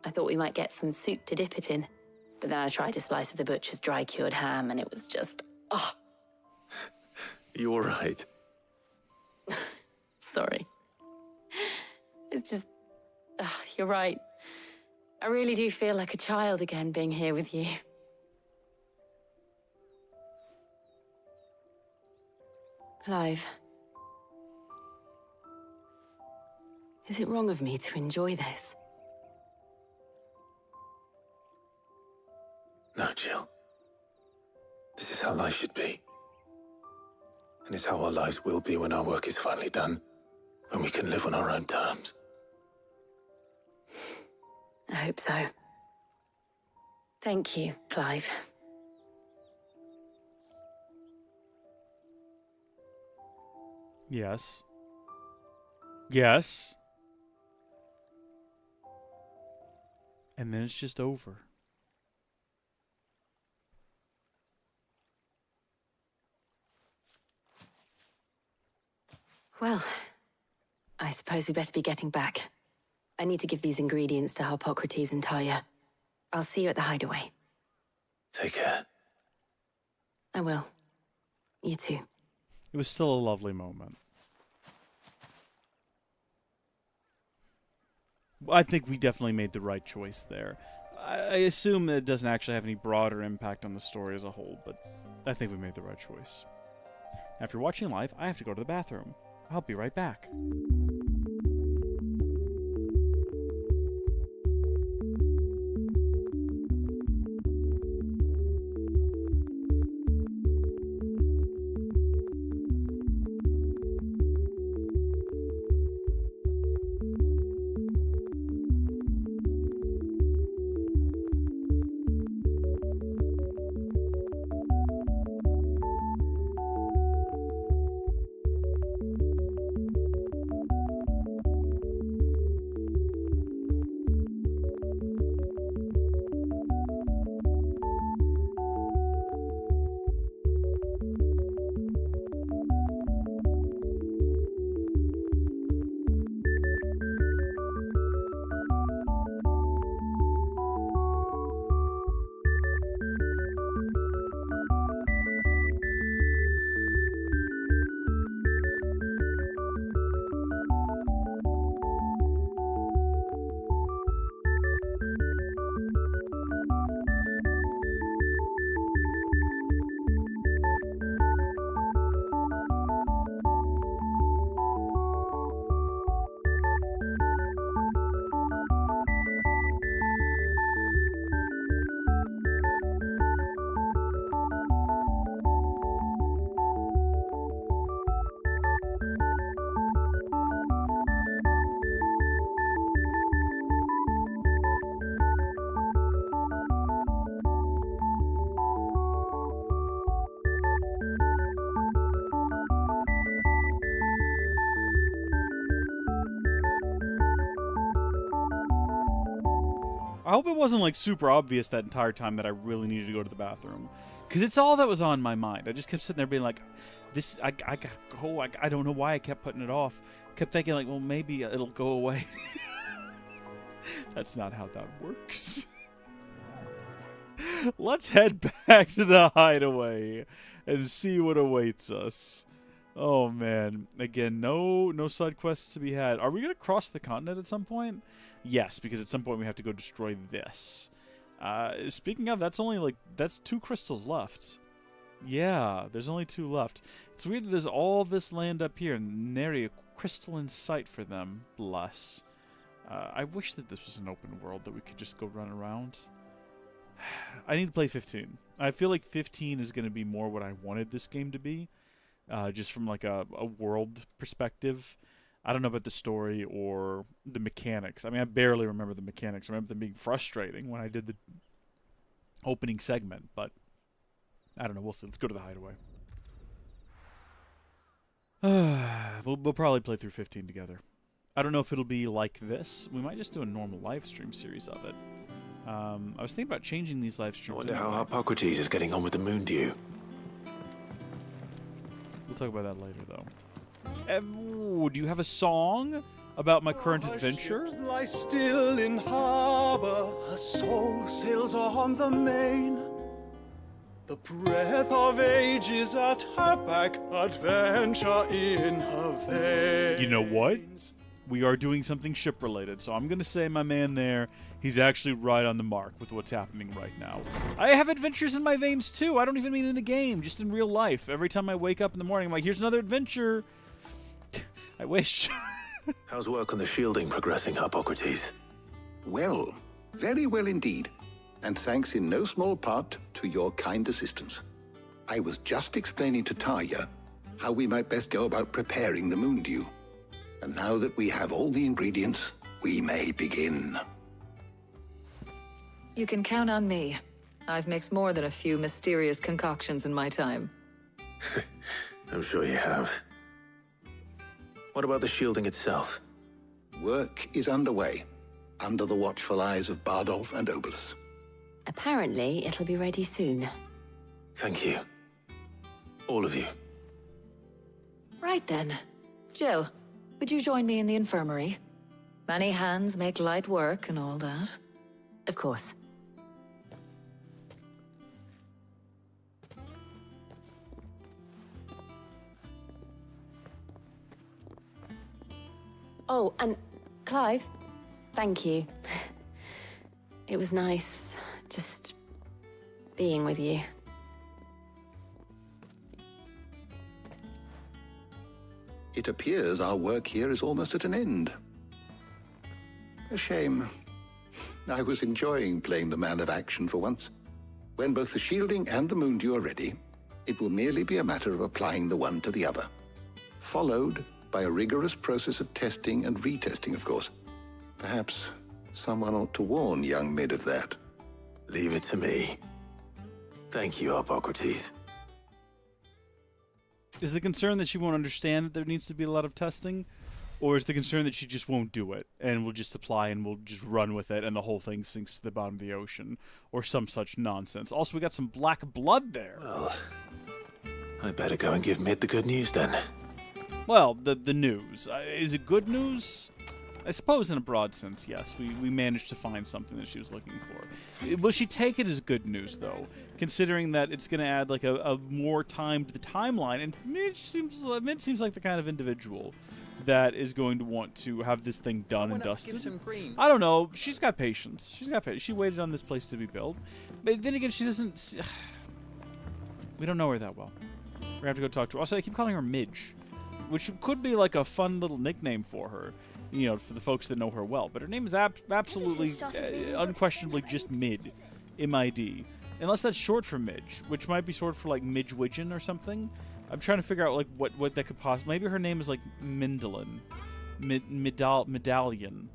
I thought we might get some soup to dip it in. But then I tried a slice of the butcher's dry-cured ham and it was just... oh, You're right. sorry. It's just... you're right. I really do feel like a child again being here with you. Clive. Is it wrong of me to enjoy this? No, Jill. This is how life should be. And it's how our lives will be when our work is finally done. When we can live on our own terms. I hope so. Thank you, Clive. Yes. Yes. And then it's just over. Well, I suppose we better be getting back. I need to give these ingredients to Harpocrates and Talia. I'll see you at the hideaway. Take care. I will. You too. It was still a lovely moment. I think we definitely made the right choice there. I assume that it doesn't actually have any broader impact on the story as a whole, but I think we made the right choice. After watching live, I have to go to the bathroom. I'll be right back. I hope it wasn't like super obvious that entire time that I really needed to go to the bathroom. Because it's all that was on my mind. I just kept sitting there being like, I gotta go. I don't know why I kept putting it off. Kept thinking like, well, maybe it'll go away. That's not how that works. Let's head back to the hideaway and see what awaits us. Oh man, again, no side quests to be had. Are we gonna cross the continent at some point? Yes, because at some point we have to go destroy this. Speaking of, that's 2 crystals left. Yeah, there's only 2 left. It's weird that there's all this land up here and nary a crystal in sight for them. Bless. I wish that this was an open world that we could just go run around. I need to play 15. I feel like 15 is going to be more what I wanted this game to be. Just from like a world perspective. I don't know about the story or the mechanics. I mean, I barely remember the mechanics. I remember them being frustrating when I did the opening segment, but I don't know. We'll see. Let's go to the hideaway. We'll probably play through 15 together. I don't know if it'll be like this. We might just do a normal live stream series of it. I was thinking about changing these live streams. I wonder how Hippocrates is getting on with the moon dew. We'll talk about that later, though. Do you have a song about my current adventure? Lie still in harbor, her soul sails on the main. The breath of age is at her back, adventure in her veins. You know what? We are doing something ship-related, so I'm going to say my man there, he's actually right on the mark with what's happening right now. I have adventures in my veins, too. I don't even mean in the game, just in real life. Every time I wake up in the morning, I'm like, here's another adventure. I wish. How's work on the shielding progressing, Hippocrates? Well, very well indeed. And thanks in no small part to your kind assistance. I was just explaining to Tarja how we might best go about preparing the moon dew. And now that we have all the ingredients, we may begin. You can count on me. I've mixed more than a few mysterious concoctions in my time. I'm sure you have. What about the shielding itself? Work is underway, under the watchful eyes of Bardolph and Obolus. Apparently, it'll be ready soon. Thank you. All of you. Right then. Jill, would you join me in the infirmary? Many hands make light work and all that. Of course. Oh, and Clive, thank you. It was nice just being with you. It appears our work here is almost at an end. A shame. I was enjoying playing the man of action for once. When both the shielding and the moon dew are ready, it will merely be a matter of applying the one to the other. Followed by a rigorous process of testing and retesting, of course. Perhaps someone ought to warn young Mid of that. Leave it to me. Thank you, Hippocrates. Is the concern that she won't understand that there needs to be a lot of testing? Or is the concern that she just won't do it and will just apply and will just run with it and the whole thing sinks to the bottom of the ocean? Or some such nonsense. Also, we got some black blood there. Well, I better go and give Mid the good news then. Well, the news. Is it good news? I suppose in a broad sense, yes. We managed to find something that she was looking for. Will she take it as good news, though? Considering that it's going to add like a more time to the timeline. And Mid seems like the kind of individual that is going to want to have this thing done and dusted. I don't know. She's got patience. She waited on this place to be built. But then again, she doesn't... We don't know her that well. We're going to have to go talk to her. Also, I keep calling her Midge, which could be like a fun little nickname for her, you know, for the folks that know her well. But her name is absolutely, unquestionably just Mid, M-I-D. Unless that's short for Midge, which might be short for like Midge Widgeon or something. I'm trying to figure out like what that could possibly... Maybe her name is like Mindalin. Medallion.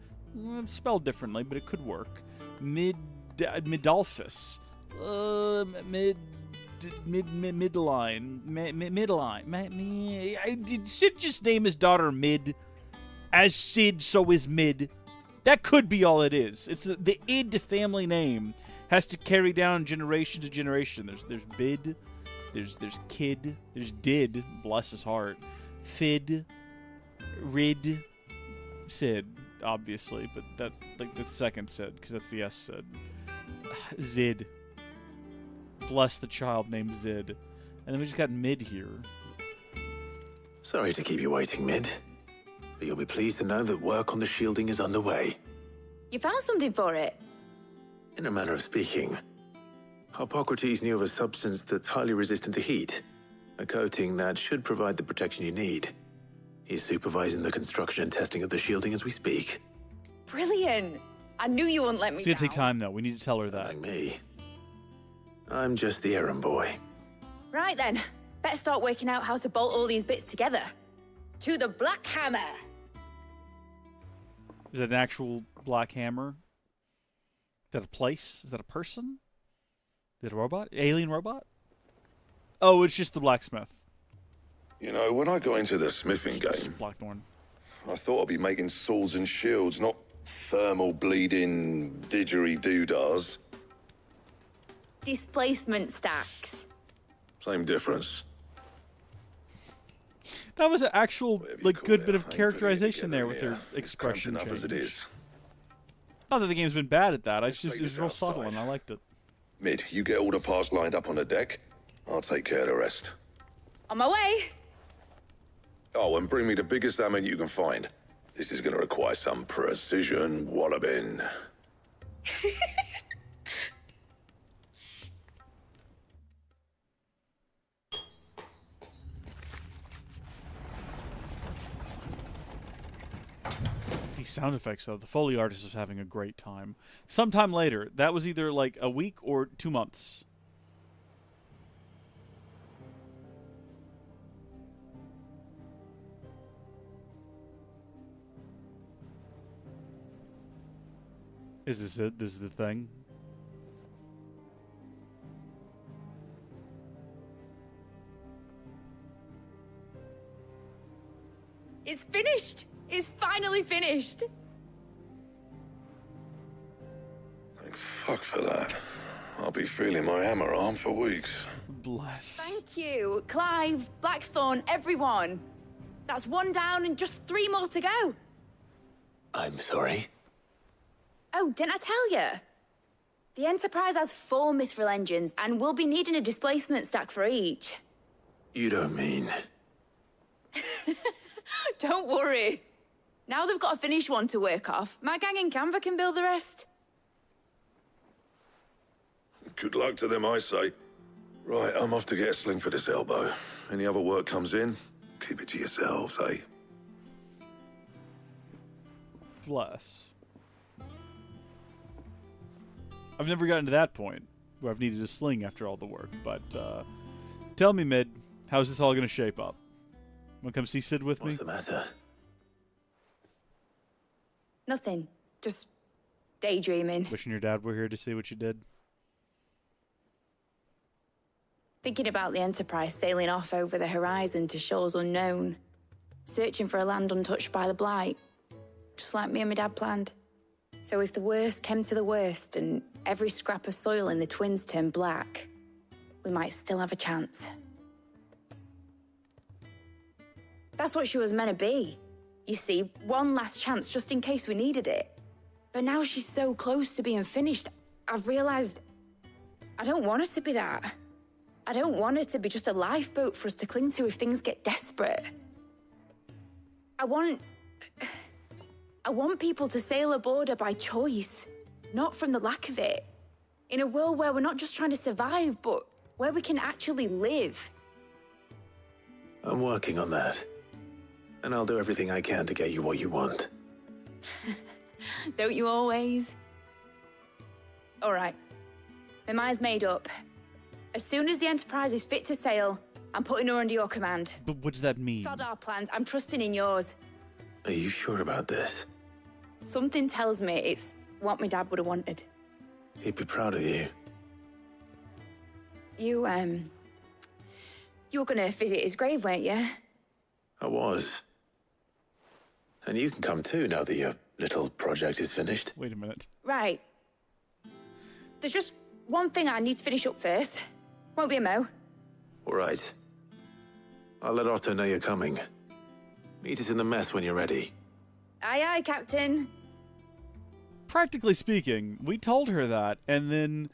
It's spelled differently, but it could work. Midolphus. Midline. Sid just named his daughter Mid. As Sid, so is Mid. That could be all it is. It's the Id family name has to carry down generation to generation. There's Bid, there's Kid, there's Did, bless his heart, Fid, Rid, Sid, obviously, but that like the second Sid, because that's the S Sid. Zid. Bless the child named Zid. And then we just got Mid here. Sorry to keep you waiting, Mid. But you'll be pleased to know that work on the shielding is underway. You found something for it? In a manner of speaking, Hippocrates knew of a substance that's highly resistant to heat. A coating that should provide the protection you need. He's supervising the construction and testing of the shielding as we speak. Brilliant. I knew you wouldn't let me It's gonna down. take time, though. We need to tell her that. Like me. I'm just the errand boy. Right then. Better start working out how to bolt all these bits together. To the Black Hammer. Is that an actual black hammer? Is that a place? Is that a person? Is it a robot? Alien robot? Oh, it's just the blacksmith. You know, when I got into the smithing game, Blackthorn. I thought I'd be making swords and shields, not thermal bleeding didgeridoo-dahs. Displacement stacks. Same difference. That was an actual, like, good bit of characterization there with her expression Enough as it change. is. Not that the game's been bad at that. It was real subtle and I liked it. Mid, you get all the parts lined up on the deck. I'll take care of the rest. On my way. Oh, and bring me the biggest hammer you can find. This is going to require some precision walloping. These sound effects, though, the Foley artist was having a great time. Sometime later, that was either like a week or 2 months. Is this it? This is the thing? It's finished. It's finally finished. Thank fuck for that. I'll be feeling my hammer arm for weeks. Bless. Thank you, Clive, Blackthorn, everyone. That's 1 down and just 3 more to go. I'm sorry. Oh, didn't I tell you? The Enterprise has 4 mithril engines, and we'll be needing a displacement stack for each. You don't mean... Don't worry. Now they've got a finished one to work off. My gang in Canva can build the rest. Good luck to them, I say. Right, I'm off to get a sling for this elbow. Any other work comes in, keep it to yourselves, eh? Bless. I've never gotten to that point where I've needed a sling after all the work, but tell me, Mid, how's this all going to shape up? Want to come see Sid with me? What's the matter? Nothing. Just daydreaming. Wishing your dad were here to see what you did? Thinking about the Enterprise sailing off over the horizon to shores unknown. Searching for a land untouched by the Blight. Just like me and my dad planned. So if the worst came to the worst and every scrap of soil in the Twins turned black, we might still have a chance. That's what she was meant to be. You see, one last chance just in case we needed it. But now she's so close to being finished, I've realized I don't want her to be that. I don't want her to be just a lifeboat for us to cling to if things get desperate. I want people to sail aboard her by choice, not from the lack of it. In a world where we're not just trying to survive, but where we can actually live. I'm working on that. And I'll do everything I can to get you what you want. Don't you always? All right. My mind's made up. As soon as the Enterprise is fit to sail, I'm putting her under your command. But what does that mean? Sod our plans. I'm trusting in yours. Are you sure about this? Something tells me it's what my dad would have wanted. He'd be proud of you. You were gonna visit his grave, weren't you? I was. And you can come too now that you're little project is finished? Wait a minute. Right. There's just one thing I need to finish up first. Won't be a mo. All right. I'll let Otto know you're coming. Meet us in the mess when you're ready. Aye, aye, Captain. Practically speaking, we told her that, and then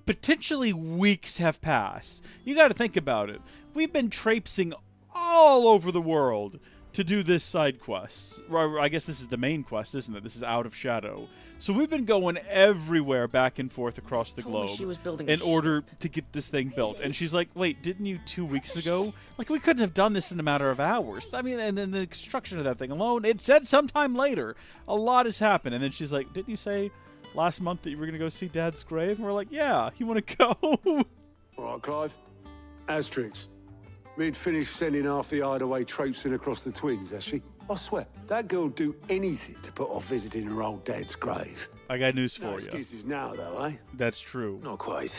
potentially weeks have passed. You got to think about it. We've been traipsing all over the world to do this side quest. I guess this is the main quest, isn't it? This is Out of Shadow. So we've been going everywhere back and forth across the globe she was building in order to get this thing built. And she's like, wait, didn't you 2 weeks ago? Like, we couldn't have done this in a matter of hours. I mean, and then the construction of that thing alone, it said sometime later. A lot has happened. And then she's like, didn't you say last month that you were going to go see Dad's grave? And we're like, yeah, you want to go? All right, Clive. Asterix. We'd finished sending half the hideaway traipsing across the twins, has she? I swear, that girl'd do anything to put off visiting her old dad's grave. I got news No for you. excuses now, though, eh? That's true. Not quite.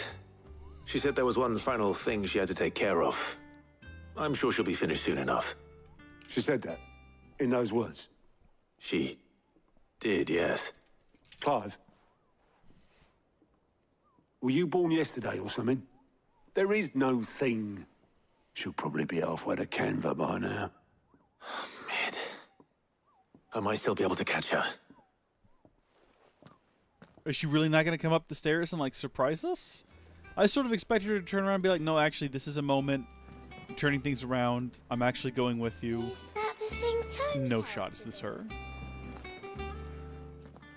She said there was one final thing she had to take care of. I'm sure she'll be finished soon enough. She said that? In those words? She did, yes. Clive? Were you born yesterday or something? There is no thing. She'll probably be halfway to Canva by now. Mid. I might still be able to catch her. Is she really not going to come up the stairs and, like, surprise us? I sort of expected her to turn around and be like, no, actually, this is a moment. I'm turning things around. I'm actually going with you. Is that the thing Tom No said? shot. Is this her?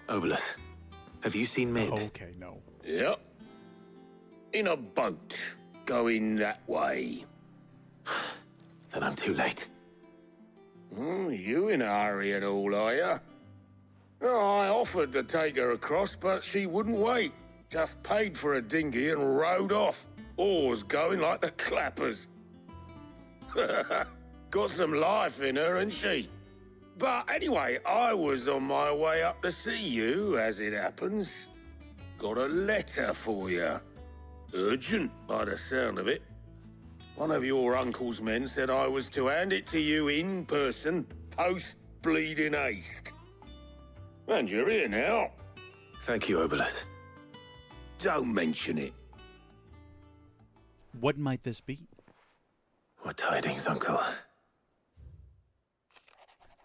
Obelith, have you seen Mid? Oh, okay, no. Yep. In a boat, going that way. Then I'm too late. You in a hurry and all, are you? Oh, I offered to take her across, but she wouldn't wait. Just paid for a dinghy and rowed off. Oars going like the clappers. Got some life in her, ain't she? But anyway, I was on my way up to see you, as it happens. Got a letter for you. Urgent, by the sound of it. One of your uncle's men said I was to hand it to you in person, post-bleeding haste. And you're here now. Thank you, Obelith. Don't mention it. What might this be? What tidings, Uncle?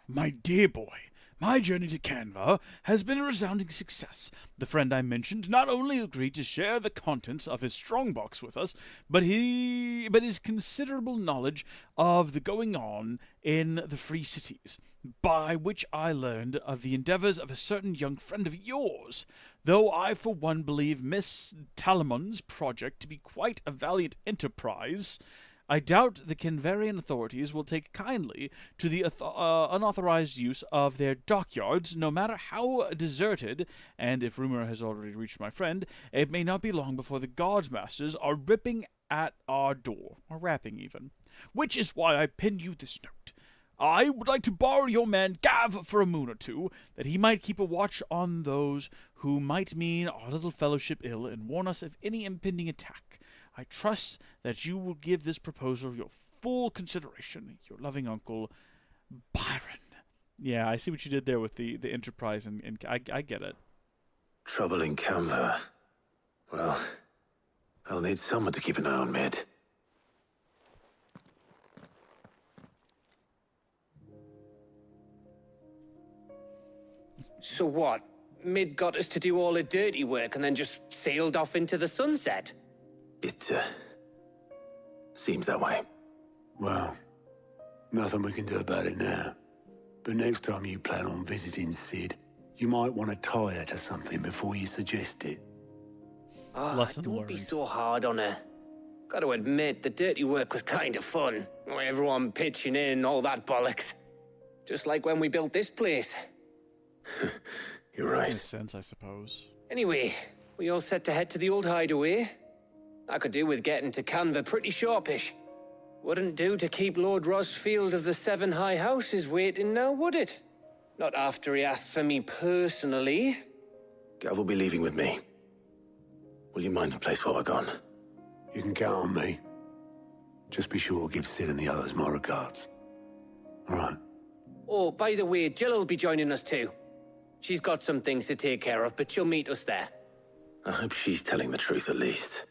My dear boy, my journey to Canva has been a resounding success. The friend I mentioned not only agreed to share the contents of his strongbox with us, but his considerable knowledge of the going-on in the Free Cities, by which I learned of the endeavors of a certain young friend of yours, though I for one believe Miss Talamon's project to be quite a valiant enterprise. I doubt the Canvarian authorities will take kindly to the unauthorized use of their dockyards, no matter how deserted, and if rumor has already reached my friend, it may not be long before the guards masters are ripping at our door, or rapping even. Which is why I penned you this note. I would like to borrow your man Gav for a moon or two, that he might keep a watch on those who might mean our little fellowship ill and warn us of any impending attack. I trust that you will give this proposal your full consideration. Your loving uncle, Byron. Yeah, I see what you did there with the Enterprise, and I get it. Trouble in Canva. Well, I'll need someone to keep an eye on Mid. So what? Mid got us to do all the dirty work and then just sailed off into the sunset? It, seems that way. Well, nothing we can do about it now. But next time you plan on visiting Sid, you might want to tie her to something before you suggest it. Don't be so hard on her. Got to admit, the dirty work was kind of fun. Everyone pitching in, all that bollocks. Just like when we built this place. You're right. Makes sense, I suppose. Anyway, we all set to head to the old hideaway. I could do with getting to Canva pretty sharpish. Wouldn't do to keep Lord Rosfield of the Seven High Houses waiting now, would it? Not after he asked for me personally. Gav will be leaving with me. Will you mind the place while we're gone? You can count on me. Just be sure to give Sid and the others my regards. All right. Oh, by the way, Jill will be joining us too. She's got some things to take care of, but she'll meet us there. I hope she's telling the truth at least.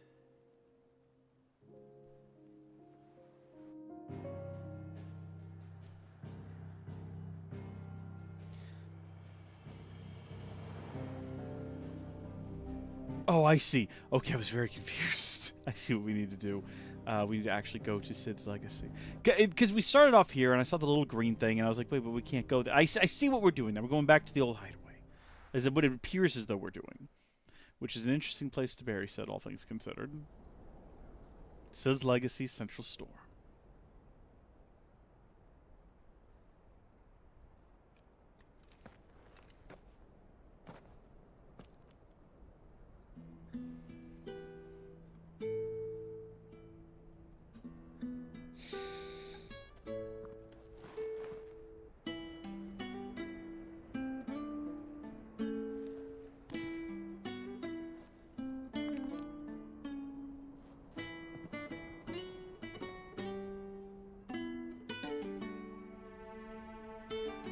Oh, I see. Okay, I was very confused. I see what we need to do. We need to actually go to Sid's Legacy. Because we started off here, and I saw the little green thing, and I was like, wait, but we can't go there. I see what we're doing now. We're going back to the old hideaway. As what it appears as though we're doing. Which is an interesting place to bury Sid, all things considered. Sid's Legacy Central Store.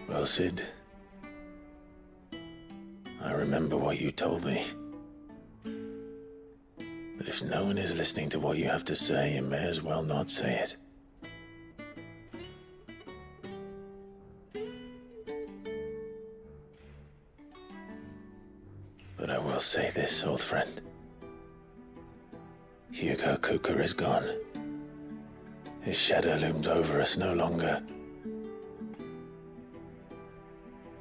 Well, Sid, I remember what you told me. But if no one is listening to what you have to say, you may as well not say it. But I will say this, old friend. Hugo Kuka is gone. His shadow looms over us no longer.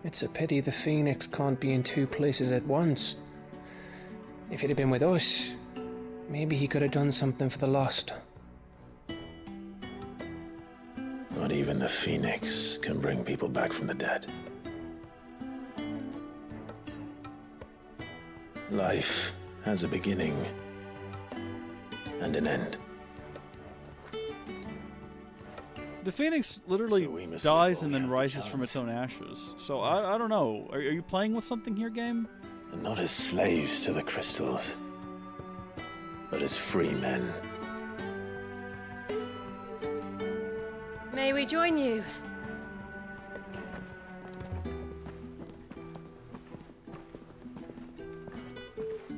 It's a pity the Phoenix can't be in two places at once. If he'd have been with us, maybe he could have done something for the lost. Not even the Phoenix can bring people back from the dead. Life has a beginning and an end. The Phoenix literally dies and then rises from its own ashes. So I don't know. Are you playing with something here, game? And not as slaves to the crystals, but as free men. May we join you?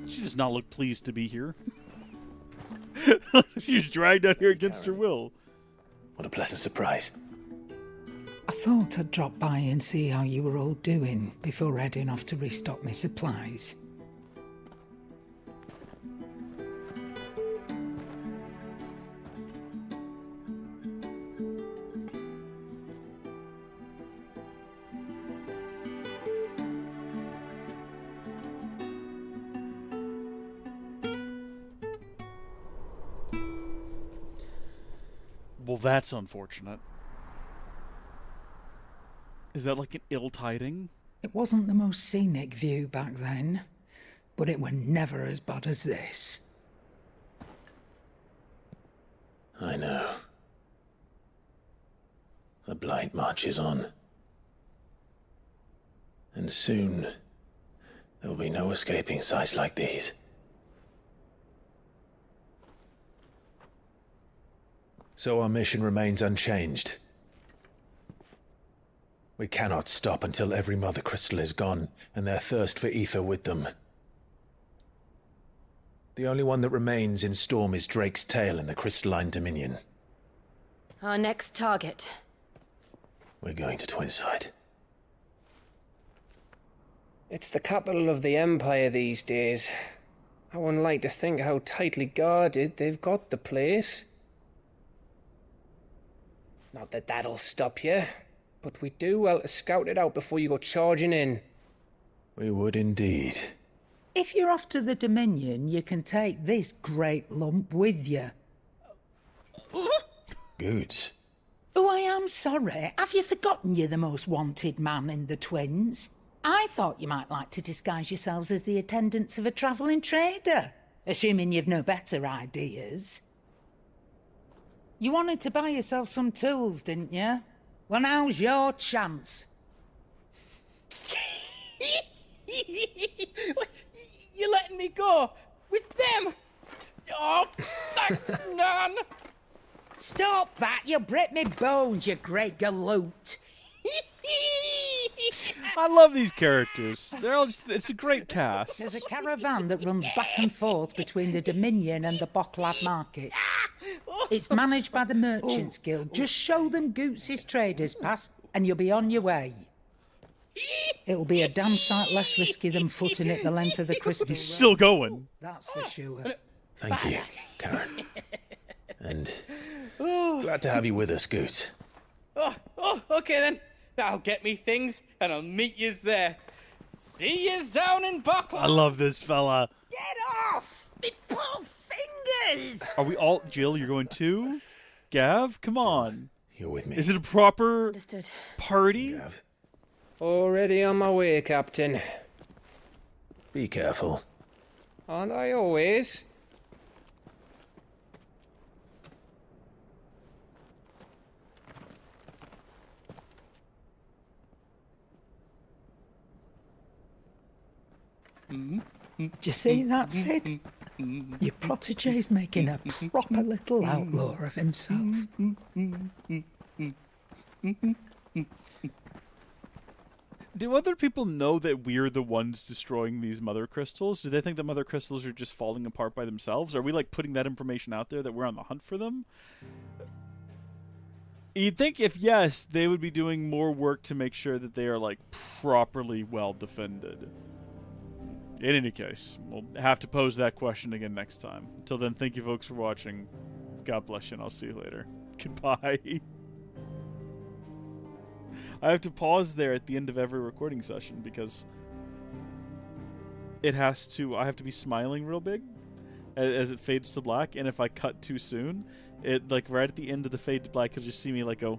She does not look pleased to be here. She's dragged out here against her will. What a pleasant surprise. I thought I'd drop by and see how you were all doing before heading off to restock my supplies. Well, that's unfortunate. Is that like an ill tiding? It wasn't the most scenic view back then, but it were never as bad as this. I know. The blight marches on. And soon, there will be no escaping sights like these. So our mission remains unchanged. We cannot stop until every Mother Crystal is gone, and their thirst for ether with them. The only one that remains in Storm is Drake's Tail in the Crystalline Dominion. Our next target. We're going to Twinside. It's the capital of the Empire these days. I wouldn't like to think how tightly guarded they've got the place. Not that that'll stop you, but we do well to scout it out before you go charging in. We would indeed. If you're off to the Dominion, you can take this great lump with you. Goods. Oh, I am sorry. Have you forgotten you're the most wanted man in the Twins? I thought you might like to disguise yourselves as the attendants of a travelling trader, assuming you've no better ideas. You wanted to buy yourself some tools, didn't you? Well, now's your chance. You're letting me go? With them? Oh, thanks, Nan! Stop that! You'll break me bones, you great galoot! I love these characters. They're all just—it's a great cast. There's a caravan that runs back and forth between the Dominion and the Bocklad markets. It's managed by the Merchants Guild. Just show them Goots' traders pass, and you'll be on your way. It'll be a damn sight less risky than footing it the length of the Crystal He's still going. That's for sure. Thank you, Karen. And glad to have you with us, Goots. Okay then. I'll get me things and I'll meet yous there. See yous down in Buckland. I love this fella. Get off! Me poor fingers! Are we all... Jill, you're going too? Gav, come on. You're with me. Is it a proper Understood. party? Gav. Already on my way, Captain. Be careful. Aren't I always? Do you see that, Sid? Your protege's making a proper little outlaw of himself. Do other people know that we're the ones destroying these mother crystals? Do they think that mother crystals are just falling apart by themselves? Are we like putting that information out there that we're on the hunt for them? You'd think if yes, they would be doing more work to make sure that they are like properly well defended. In any case, we'll have to pose that question again next time. Until then, thank you folks for watching. God bless you, and I'll see you later. Goodbye. I have to pause there at the end of every recording session because I have to be smiling real big as it fades to black, and if I cut too soon, it like right at the end of the fade to black, you'll just see me like go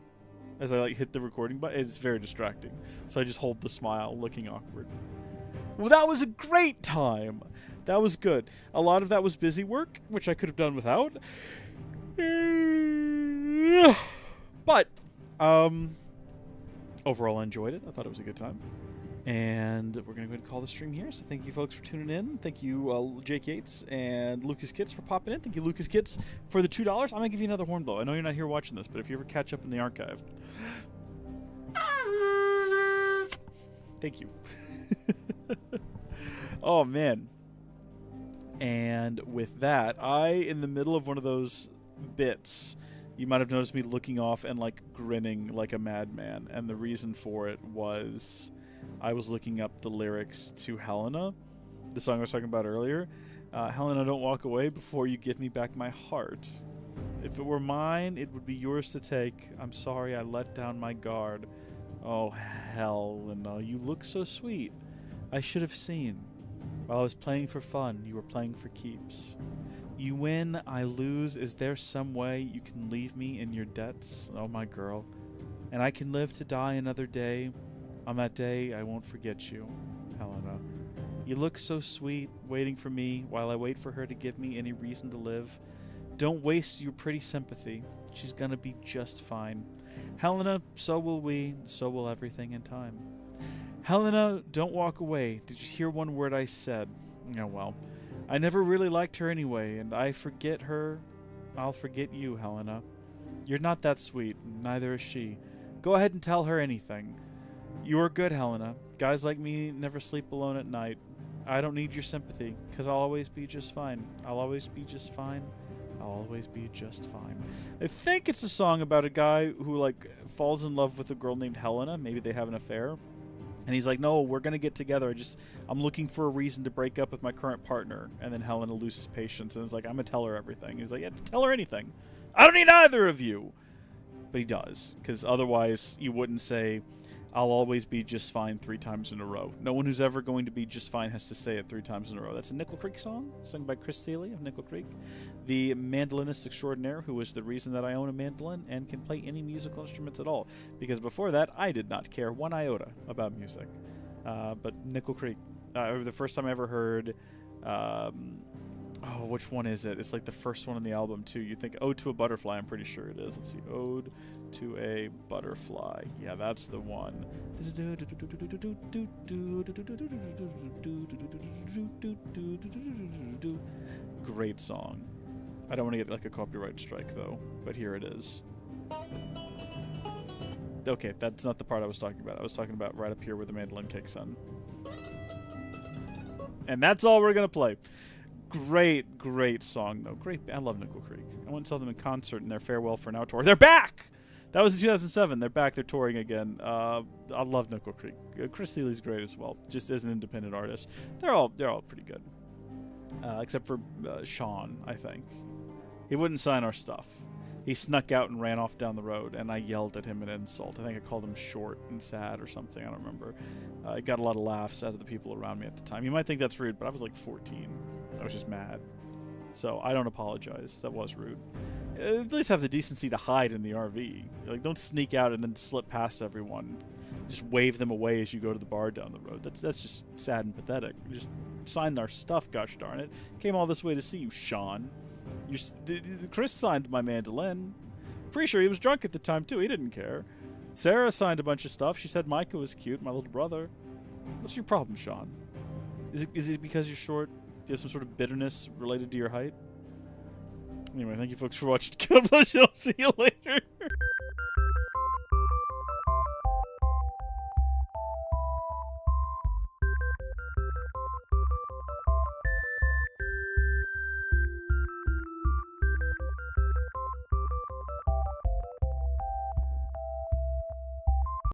as I like hit the recording button. It's very distracting. So I just hold the smile, looking awkward. Well, that was a great time. That was good. A lot of that was busy work, which I could have done without. But overall, I enjoyed it. I thought it was a good time. And we're going to go ahead and call the stream here. So thank you, folks, for tuning in. Thank you, Jake Yates and Lucas Kitts for popping in. Thank you, Lucas Kitts, for the $2. I'm going to give you another horn blow. I know you're not here watching this, but if you ever catch up in the archive. Thank you. Oh, man. And with that, in the middle of one of those bits, you might have noticed me looking off and like grinning like a madman. And the reason for it was I was looking up the lyrics to Helena, the song I was talking about earlier. Helena, don't walk away before you give me back my heart. If it were mine, it would be yours to take. I'm sorry I let down my guard. Oh, Helena, you look so sweet. I should have seen. While I was playing for fun, you were playing for keeps. You win, I lose. Is there some way you can leave me in your debts? Oh, my girl. And I can live to die another day. On that day, I won't forget you, Helena. You look so sweet, waiting for me, while I wait for her to give me any reason to live. Don't waste your pretty sympathy. She's gonna be just fine. Helena, so will we, so will everything in time. Helena, don't walk away. Did you hear one word I said? Oh, well. I never really liked her anyway, and I forget her. I'll forget you, Helena. You're not that sweet, neither is she. Go ahead and tell her anything. You are good, Helena. Guys like me never sleep alone at night. I don't need your sympathy, because I'll always be just fine. I'll always be just fine. I'll always be just fine. I think it's a song about a guy who, like, falls in love with a girl named Helena. Maybe they have an affair. And he's like, no, we're going to get together. I'm looking for a reason to break up with my current partner. And then Helena loses patience and is like, I'm going to tell her everything. He's like, yeah, tell her anything. I don't need either of you. But he does, because otherwise you wouldn't say, I'll always be just fine 3 times in a row. No one who's ever going to be just fine has to say it 3 times in a row. That's a Nickel Creek song, sung by Chris Thiele of Nickel Creek, the mandolinist extraordinaire who is the reason that I own a mandolin and can play any musical instruments at all. Because before that, I did not care one iota about music. But Nickel Creek, the first time I ever heard, which one is it? It's like the first one on the album, too. You think Ode to a Butterfly, I'm pretty sure it is. Let's see, Ode to a Butterfly. Yeah, that's the one. Great song. I don't want to get like a copyright strike, though, but here it is. Okay, that's not the part I was talking about. I was talking about right up here where the mandolin kicks in. And that's all we're gonna play. Great, great song though. Great. I love Nickel Creek. I went and saw them in concert in their Farewell for Now tour. They're back. That was in 2007. They're back. They're touring again. I love Nickel Creek. Chris Thiele's great as well. Just as an independent artist, they're all pretty good. Except for Sean, I think. He wouldn't sign our stuff. He snuck out and ran off down the road, and I yelled at him an insult. I think I called him short and sad or something. I don't remember. It got a lot of laughs out of the people around me at the time. You might think that's rude, but I was like 14. I was just mad. So I don't apologize. That was rude. At least have the decency to hide in the RV. Like, don't sneak out and then slip past everyone. Just wave them away as you go to the bar down the road. That's just sad and pathetic. You just signed our stuff, gosh darn it. Came all this way to see you, Sean. Chris signed my mandolin. Pretty sure he was drunk at the time, too. He didn't care. Sarah signed a bunch of stuff. She said Micah was cute, my little brother. What's your problem, Sean? Is it because you're short? Do you have some sort of bitterness related to your height? Anyway, thank you folks for watching. God bless you. I'll see you later.